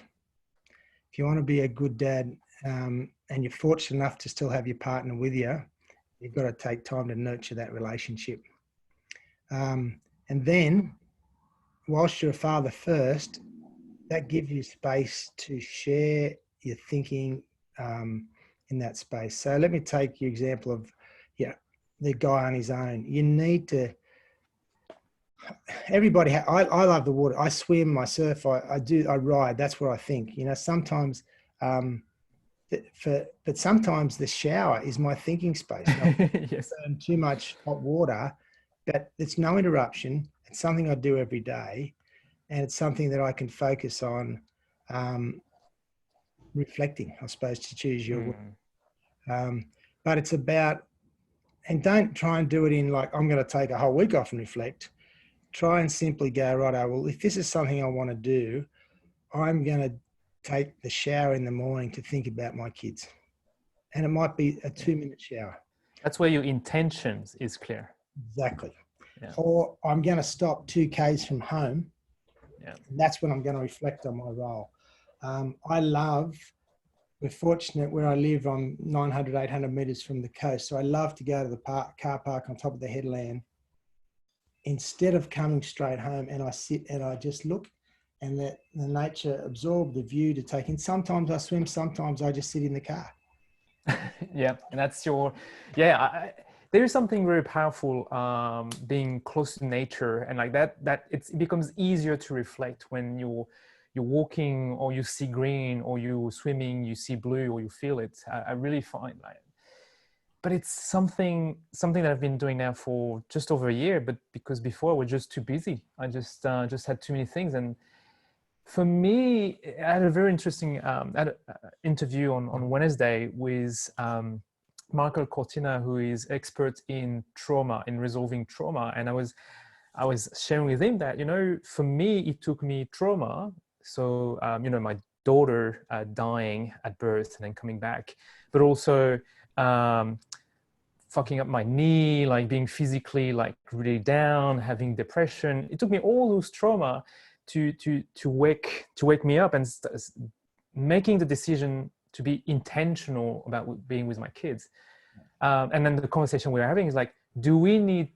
If you want to be a good dad, and you're fortunate enough to still have your partner with you, you've got to take time to nurture that relationship. And then, whilst you're a father first, that gives you space to share your thinking in that space. So let me take your example of, the guy on his own. You need to, I love the water. I swim, I surf, I ride. That's what I think. Sometimes, but sometimes the shower is my thinking space. Yes. Too much hot water, but it's no interruption. It's something I do every day, and it's something that I can focus on reflecting, I suppose, to choose your word. But it's about, and don't try and do it in like, I'm going to take a whole week off and reflect. Try and simply go, righto, well, if this is something I want to do, I'm going to take the shower in the morning to think about my kids. And it might be a 2-minute shower. That's where your intentions is clear. Exactly. Yeah. Or I'm going to stop 2 Ks from home. Yeah. And that's when I'm going to reflect on my role. We're fortunate where I live on 900, 800 meters from the coast. So I love to go to the car park on top of the headland. Instead of coming straight home, and I sit and I just look and let the nature absorb the view to take in. Sometimes I swim, sometimes I just sit in the car. Yeah, and that's your, there is something very powerful being close to nature, and like that it becomes easier to reflect when you're walking, or you see green, or you're swimming, you see blue, or you feel it. I really find but it's something that I've been doing now for just over a year. But because before I was just too busy, I just had too many things. And for me, I had a very interesting interview on Wednesday with Michael Cortina, who is expert in trauma, in resolving trauma. And I was sharing with him that, for me, it took me trauma. So, my daughter dying at birth and then coming back, but also fucking up my knee, like being physically like really down, having depression. It took me all those trauma to wake me up and making the decision to be intentional about being with my kids. And then the conversation we were having is like, do we need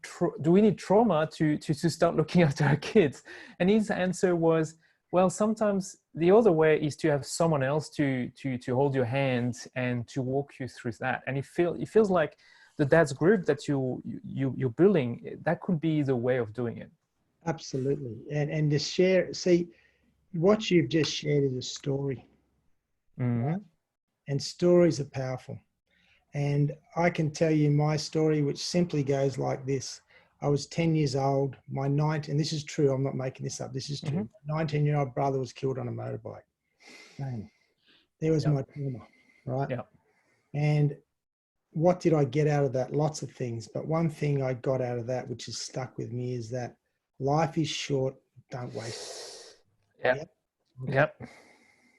trauma to start looking after our kids? And his answer was, well, sometimes the other way is to have someone else to hold your hand and to walk you through that. And it feels like the dad's group that you're building, that could be the way of doing it. Absolutely. And to share, see, what you've just shared is a story. Mm-hmm. Right? And stories are powerful. And I can tell you my story, which simply goes like this. I was 10 years old. And this is true, I'm not making this up, this is true. Mm-hmm. My 19-year-old brother was killed on a motorbike. Bang. There was my trauma, right? Yeah. And what did I get out of that? Lots of things. But one thing I got out of that, which has stuck with me, is that life is short, don't waste it. Yeah. Yep. Okay. Yep.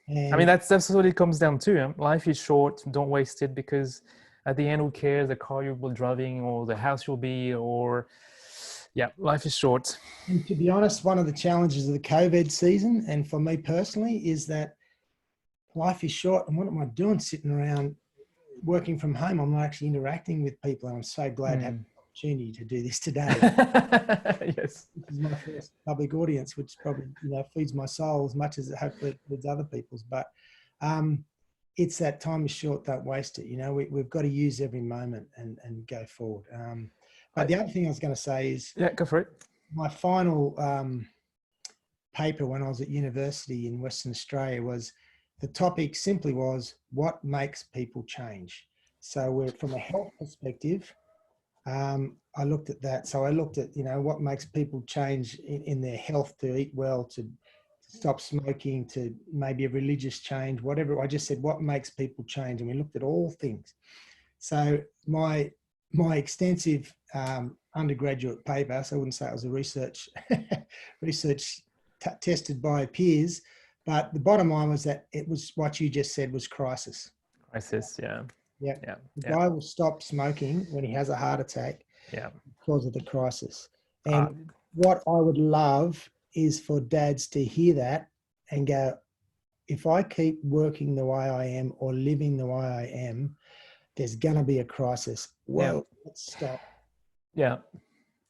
And I mean, that's what it comes down to. Life is short, don't waste it, because at the end, who cares the car you'll be driving or the house you'll be, or life is short. And to be honest, one of the challenges of the COVID season, and for me personally, is that life is short. And what am I doing sitting around working from home? I'm not actually interacting with people. And I'm so glad to have the opportunity to do this today. Yes. This is my first public audience, which probably, feeds my soul as much as it hopefully feeds other people's. But it's that time is short, don't waste it. We've got to use every moment and go forward. But the other thing I was going to say is, go for it. My final paper when I was at university in Western Australia the topic simply was what makes people change. So from a health perspective, I looked at that. So I looked at, what makes people change in their health, to eat well, to stop smoking, to maybe a religious change, whatever. I just said, what makes people change? And we looked at all things. So my extensive undergraduate paper, so I wouldn't say it was a research tested by peers, but the bottom line was that it was what you just said was crisis. Crisis, yeah. The guy will stop smoking when he has a heart attack because of the crisis. And what I would love is for dads to hear that and go, if I keep working the way I am or living the way I am, there's going to be a crisis. Well, let's stop. Yeah,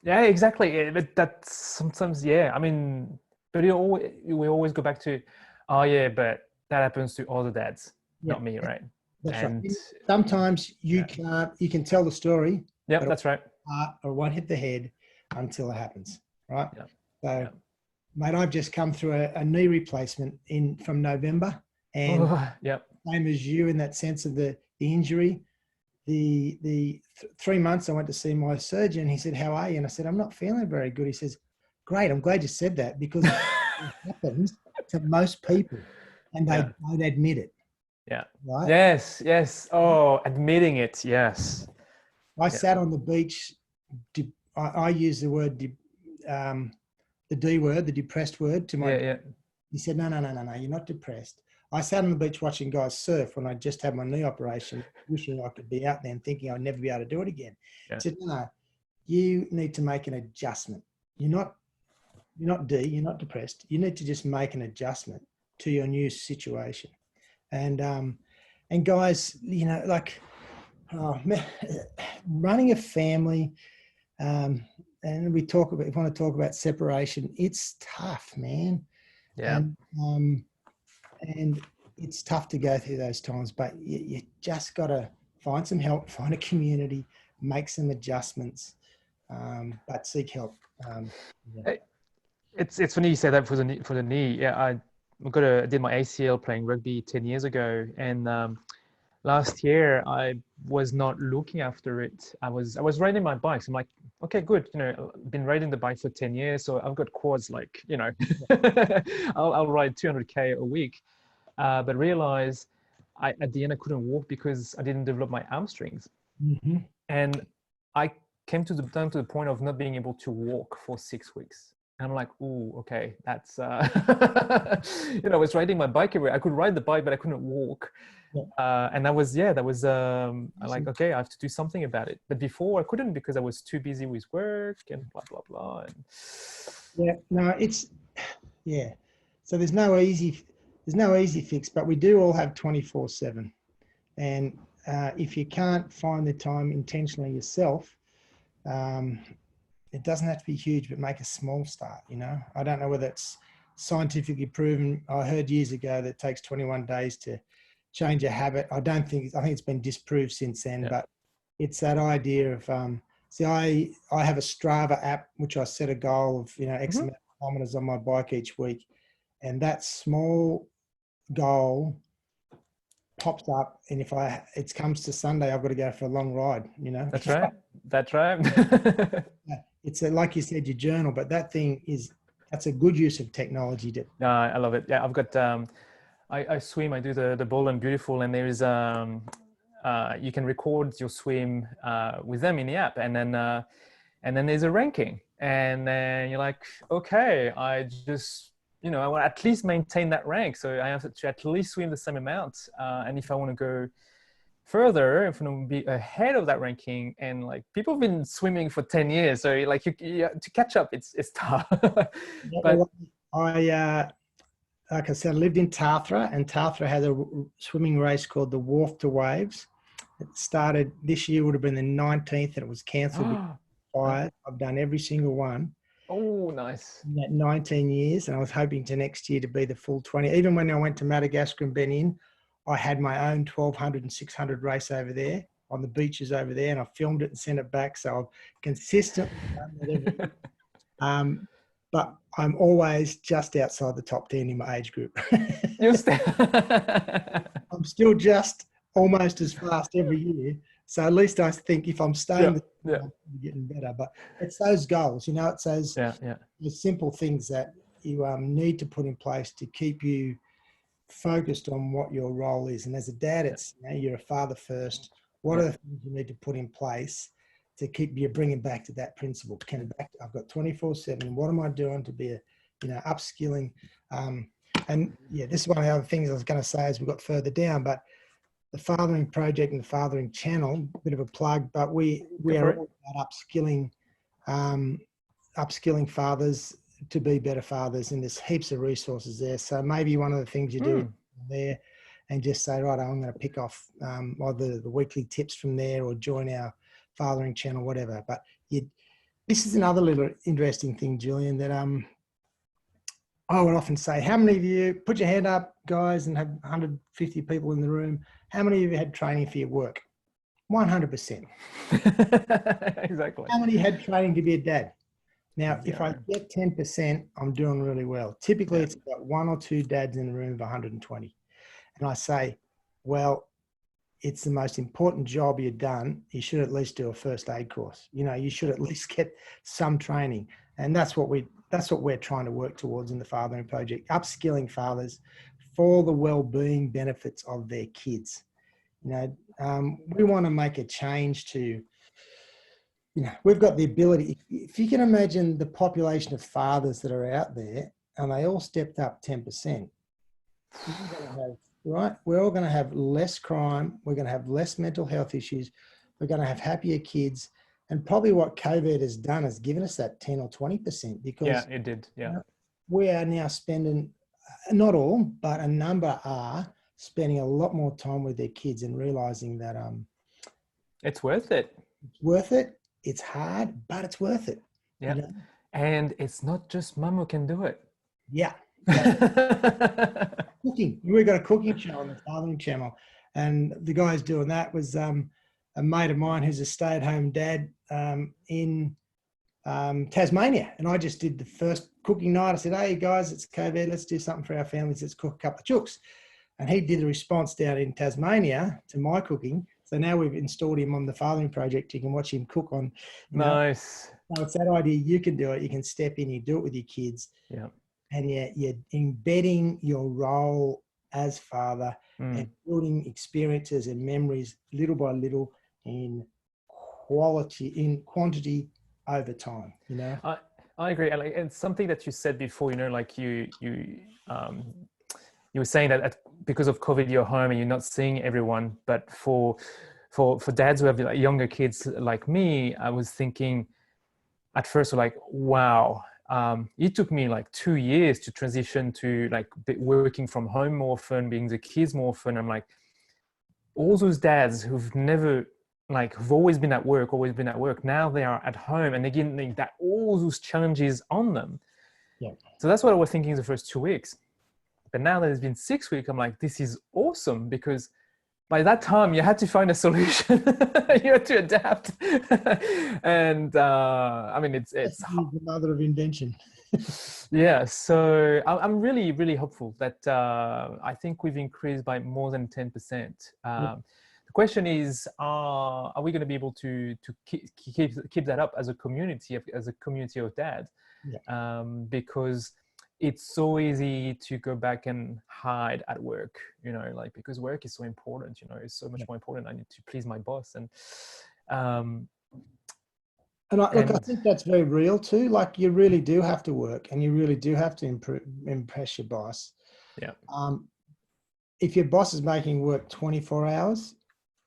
exactly. But that's sometimes, I mean, but we always go back to, but that happens to all the dads, not me, right? That's right. Sometimes you can tell the story. Yeah, that's right. Or it won't hit the head until it happens, right? So, mate, I've just come through a knee replacement from November, and same as you in that sense of the injury. The 3 months I went to see my surgeon. He said, "How are you?" And I said, "I'm not feeling very good." He says, "Great, I'm glad you said that, because it happens to most people, and they don't admit it." Yeah. Right? Yes. Oh, admitting it. Yes. I sat on the beach. I use the word, the D word, the depressed word to my. He said, "No, you're not depressed." I sat on the beach watching guys surf when I just had my knee operation, wishing I could be out there and thinking I'd never be able to do it again. He said, "No, you need to make an adjustment. You're not you're not depressed. You need to just make an adjustment to your new situation." And guys, running a family, and we want to talk about separation. It's tough, man. Yeah. And it's tough to go through those times, but you just got to find some help, find a community, make some adjustments, but seek help. It's funny you say that for the knee. Yeah, I did my ACL playing rugby 10 years ago, and last year I was not looking after it. I was riding my bike. So I'm like, okay, good. You know, I've been riding the bike for 10 years, so I've got quads like, you know, I'll ride 200K a week. But realize at the end I couldn't walk because I didn't develop my hamstrings. Mm-hmm. And I came down to the point of not being able to walk for 6 weeks. And I'm like, oh, okay, that's, you know, I was riding my bike everywhere. I could ride the bike, but I couldn't walk. Yeah. And that was, like, okay, I have to do something about it. But before I couldn't because I was too busy with work and blah, blah, blah. And... Yeah, no, yeah. So there's no easy fix, but we do all have 24/7. And if you can't find the time intentionally yourself, it doesn't have to be huge, but make a small start. You know, I don't know whether it's scientifically proven. I heard years ago that it takes 21 days to change a habit. I think it's been disproved since then, but it's that idea of, see, I have a Strava app, which I set a goal of, you know, X amount of kilometers on my bike each week. And that small goal pops up. And if it comes to Sunday, I've got to go for a long ride, you know. That's right. That's right. It's like you said, your journal, but that's a good use of technology. I love it. Yeah, I've got, I swim, I do the Bold and Beautiful, and there is, you can record your swim with them in the app, and then there's a ranking, and then you're like, okay, I just, you know, I want to at least maintain that rank, so I have to at least swim the same amount, and if I want to go further, if I want to be ahead of that ranking, and like people have been swimming for 10 years, so like you to catch up, it's tough. But like I said, I lived in Tathra, and Tathra had a swimming race called the Wharf to Waves. It started this year, would have been the 19th, and it was cancelled because of fires. I've done every single one. Oh, nice. In that 19 years, and I was hoping to next year to be the full 20. Even when I went to Madagascar and Benin, I had my own 1200 and 600 race over there on the beaches over there, and I filmed it and sent it back. So I've consistently done that every year. But I'm always just outside the top 10 in my age group. I'm still just almost as fast every year. So at least I think if I'm staying, I'm getting better. But it's those goals, you know, it's those the simple things that you need to put in place to keep you focused on what your role is. And as a dad, it's, you know, you're a father first. What are the things you need to put in place to keep you bringing back to that principle? I've got 24/7. What am I doing to be upskilling? And yeah, this is one of the other things I was going to say as we got further down, but the Fathering Project and the Fathering Channel, bit of a plug, but we are all about upskilling fathers to be better fathers, and there's heaps of resources there. So maybe one of the things you do there and just say, right, I'm going to pick off either the weekly tips from there or join our Fathering Channel, whatever. But this is another little interesting thing, Julian, that I would often say, how many of you, put your hand up, guys, and have 150 people in the room, how many of you had training for your work? 100%. Exactly. How many had training to be a dad? Now, if I get 10%, I'm doing really well. Typically, it's about 1 or 2 dads in the room of 120. And I say, well, it's the most important job you've done. You should at least do a first aid course. You know, you should at least get some training. And that's what we're trying to work towards in the Fathering Project, upskilling fathers for the well-being benefits of their kids. You know, we want to make a change to, you know, we've got the ability, if you can imagine the population of fathers that are out there and they all stepped up 10%, we're all going to have less crime. We're going to have less mental health issues. We're going to have happier kids. And probably what COVID has done is given us that 10 or 20% because it did. Yeah. You know, we are now spending, not all, but a number are spending a lot more time with their kids and realizing that it's worth it. It's worth it. It's hard, but it's worth it. Yeah. You know? And it's not just mum who can do it. Yeah. Cooking. We've got a cooking show on the Fathering Channel, and the guy's doing that was a mate of mine who's a stay-at-home dad in Tasmania, and I just did the first cooking night. I said, "Hey guys, it's COVID. Let's do something for our families. Let's cook a couple of chooks." And he did a response down in Tasmania to my cooking. So now we've installed him on the Fathering Project. You can watch him cook on, Nice. So it's that idea, you can do it. You can step in, you do it with your kids. Yeah. And you're embedding your role as father and building experiences and memories little by little in quantity over time, I agree. And something that you said before, like you were saying that because of COVID, you're home and you're not seeing everyone. But for dads who have like younger kids like me, I was thinking at first, like, wow, it took me like 2 years to transition to like working from home more often, being the kids more often. I'm like, all those dads who've never who've always been at work, now they are at home and they're getting that all those challenges on them. Yeah. So that's what I was thinking the first 2 weeks. But now that it's been 6 weeks, I'm like, this is awesome, because by that time you had to find a solution. You had to adapt. And I mean, it's the mother of invention. Yeah, so I'm really, really hopeful that I think we've increased by more than 10%. The question is, are we going to be able to keep that up as a community of dads? Yeah. Because it's so easy to go back and hide at work, because work is so important, it's so much more important. I need to please my boss. I think that's very real too. Like, you really do have to work and you really do have to impress your boss. Yeah. If your boss is making work 24 hours,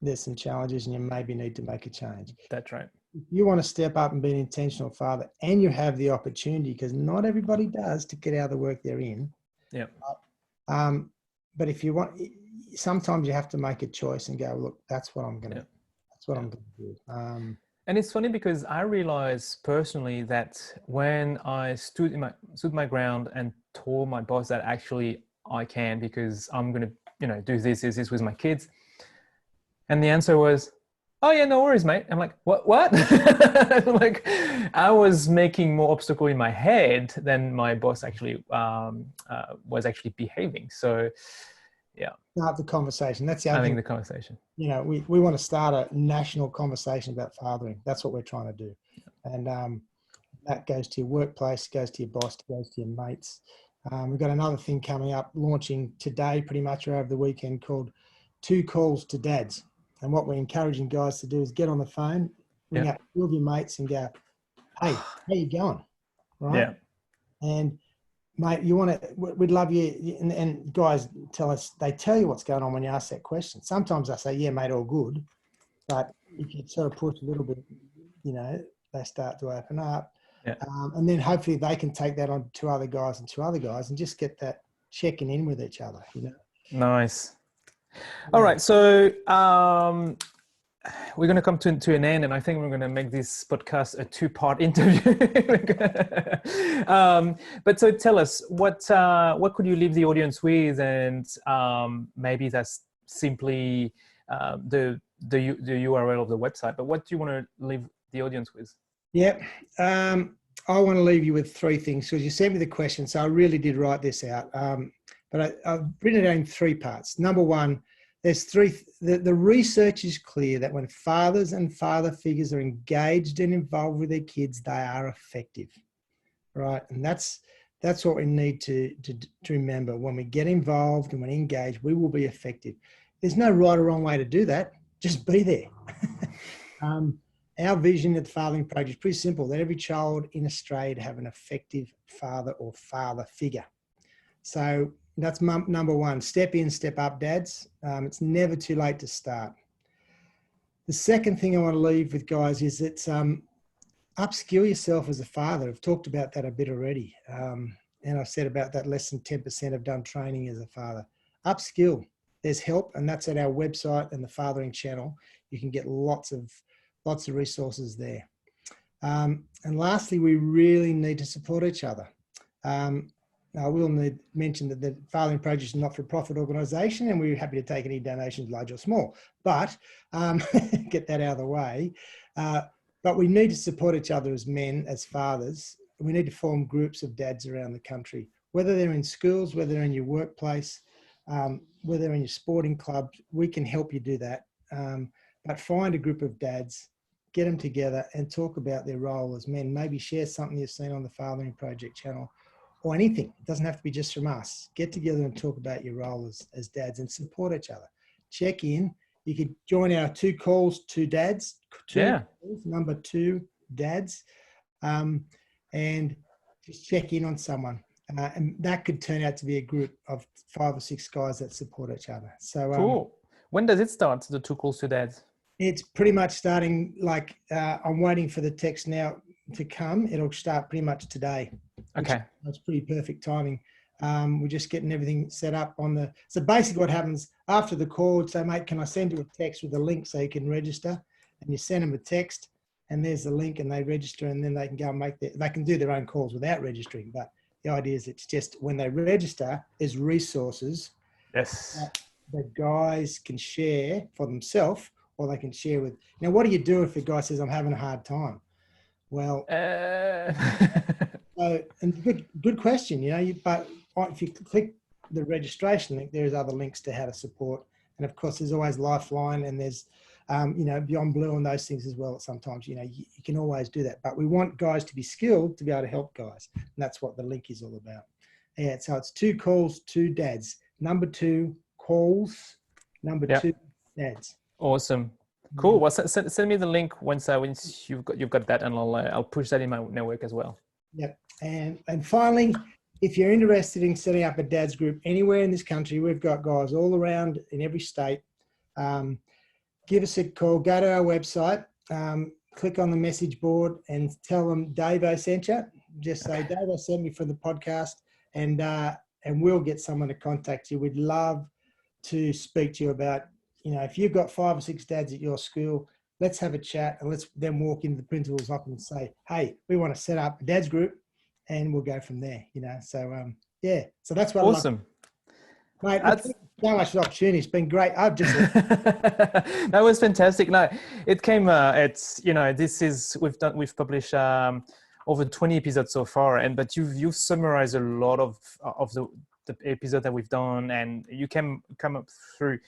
there's some challenges and you maybe need to make a change. That's right. If you want to step up and be an intentional father, and you have the opportunity, because not everybody does, to get out of the work they're in. Yeah. But if you want, sometimes you have to make a choice and go, look, that's what I'm going to do. And it's funny because I realized personally that when I stood my ground and told my boss that actually I can, because I'm going to, do this with my kids. And the answer was, oh yeah, no worries, mate. I'm like, what? Like, I was making more obstacle in my head than my boss actually was actually behaving. So yeah. Start the conversation. That's the other having thing. The conversation. We want to start a national conversation about fathering. That's what we're trying to do. And that goes to your workplace, goes to your boss, goes to your mates. We've got another thing coming up, launching today, pretty much, or over the weekend, called 2 Calls to Dads. And what we're encouraging guys to do is get on the phone, ring up all of your mates and go, hey, how you going? Right? Yeah. And mate, we'd love you. And guys they tell you what's going on when you ask that question. Sometimes I say, yeah, mate, all good. But if you sort of push a little bit, they start to open up. Yeah. And then hopefully they can take that on to other guys and just get that checking in with each other, Nice. All right. So we're going to come to an end, and I think we're going to make this podcast a 2-part interview. But so tell us, what could you leave the audience with? And maybe that's simply the URL of the website, but what do you want to leave the audience with? Yeah. I want to leave you with 3 things, because you sent me the question, so I really did write this out. But I've written it in 3 parts. Number 1, there's 3. The research is clear that when fathers and father figures are engaged and involved with their kids, they are effective, right? And that's what we need to remember. When we get involved and when engaged, we will be effective. There's no right or wrong way to do that. Just be there. Our vision at the Fathering Project is pretty simple: that every child in Australia have an effective father or father figure. So that's number 1. Step in, step up, dads. It's never too late to start. The second thing I want to leave with guys is that upskill yourself as a father. I've talked about that a bit already. And I've said about that less than 10% have done training as a father. Upskill. There's help, and that's at our website and the Fathering channel. You can get lots of resources there. And lastly, we really need to support each other. I will mention that the Fathering Project is a not-for-profit organisation, and we're happy to take any donations, large or small. But get that out of the way. But we need to support each other as men, as fathers. We need to form groups of dads around the country, whether they're in schools, whether they're in your workplace. whether in your sporting club, we can help you do that. But find a group of dads, get them together and talk about their role as men. Maybe share something you've seen on the Fathering Project channel or anything. It doesn't have to be just from us. Get together and talk about your role as dads and support each other. Check in. You could join our 2 calls, 2 dads, number 2 dads, and just check in on someone. And that could turn out to be a group of 5 or 6 guys that support each other. So cool. When does it start, the 2 calls to dads? It's pretty much starting, like, I'm waiting for the text now to come. It'll start pretty much today. Okay. That's pretty perfect timing. We're just getting everything set up on the, so basically what happens after the call, say, mate, can I send you a text with a link so you can register? And you send them a text and there's the link and they register, and then they can go and they can do their own calls without registering. But the idea is it's just when they register, there's resources that the guys can share for themselves, or they can share with, now, what do you do if a guy says, I'm having a hard time? Well, so, and good question, but if you click the registration link, there's other links to how to support. And of course, there's always Lifeline, and there's, Beyond Blue and those things as well. Sometimes, you can always do that, but we want guys to be skilled to be able to help guys. And that's what the link is all about. Yeah. So it's 2 calls, 2 dads, number 2 calls, number 2 dads. Awesome. Cool. Well, send me the link once you've got that, and I'll push that in my network as well. Yep. And finally, if you're interested in setting up a dads group anywhere in this country, we've got guys all around in every state. Give us a call. Go to our website. Click on the message board and tell them Davo sent you. Just say, Davo sent me for the podcast, and we'll get someone to contact you. We'd love to speak to you about, if you've got 5 or 6 dads at your school, let's have a chat, and let's then walk into the principal's office and say, hey, we want to set up a dads group, and we'll go from there, So, so that's what awesome. Mate, thank you so much for the opportunity. It's been great. That was fantastic. No, it came, we've published over 20 episodes so far, but you've summarized a lot of the episode that we've done, and you can come up through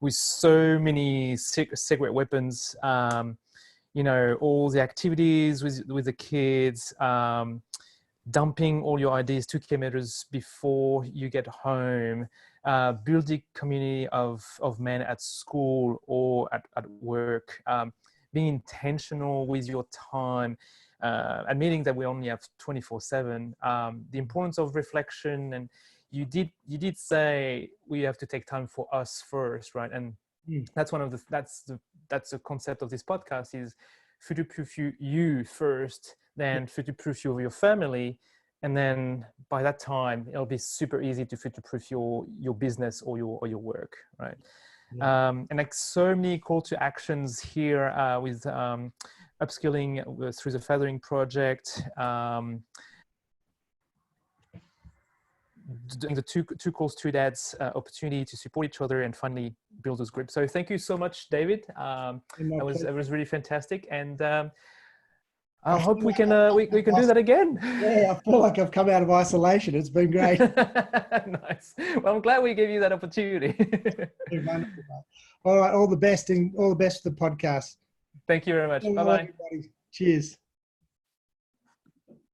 with so many secret weapons, all the activities with the kids, dumping all your ideas 2 kilometers before you get home, building community of men at school or at work, being intentional with your time, admitting that we only have 24/7, the importance of reflection. And you did say we have to take time for us first, right? And that's the concept of this podcast, is future-proof you first, then future-proof your family, and then by that time it'll be super easy to future-proof your business or your work, right? And like so many call to actions here with upskilling through the Fathering Project, doing the two calls, 2 dads, opportunity to support each other and finally build those groups. So thank you so much, David. That was really fantastic, and I hope we can do that again. Yeah, I feel like I've come out of isolation. It's been great. Nice. Well, I'm glad we gave you that opportunity. Wonderful. All right, all the best, and all the best for the podcast. Thank you very much. Bye-bye. Cheers.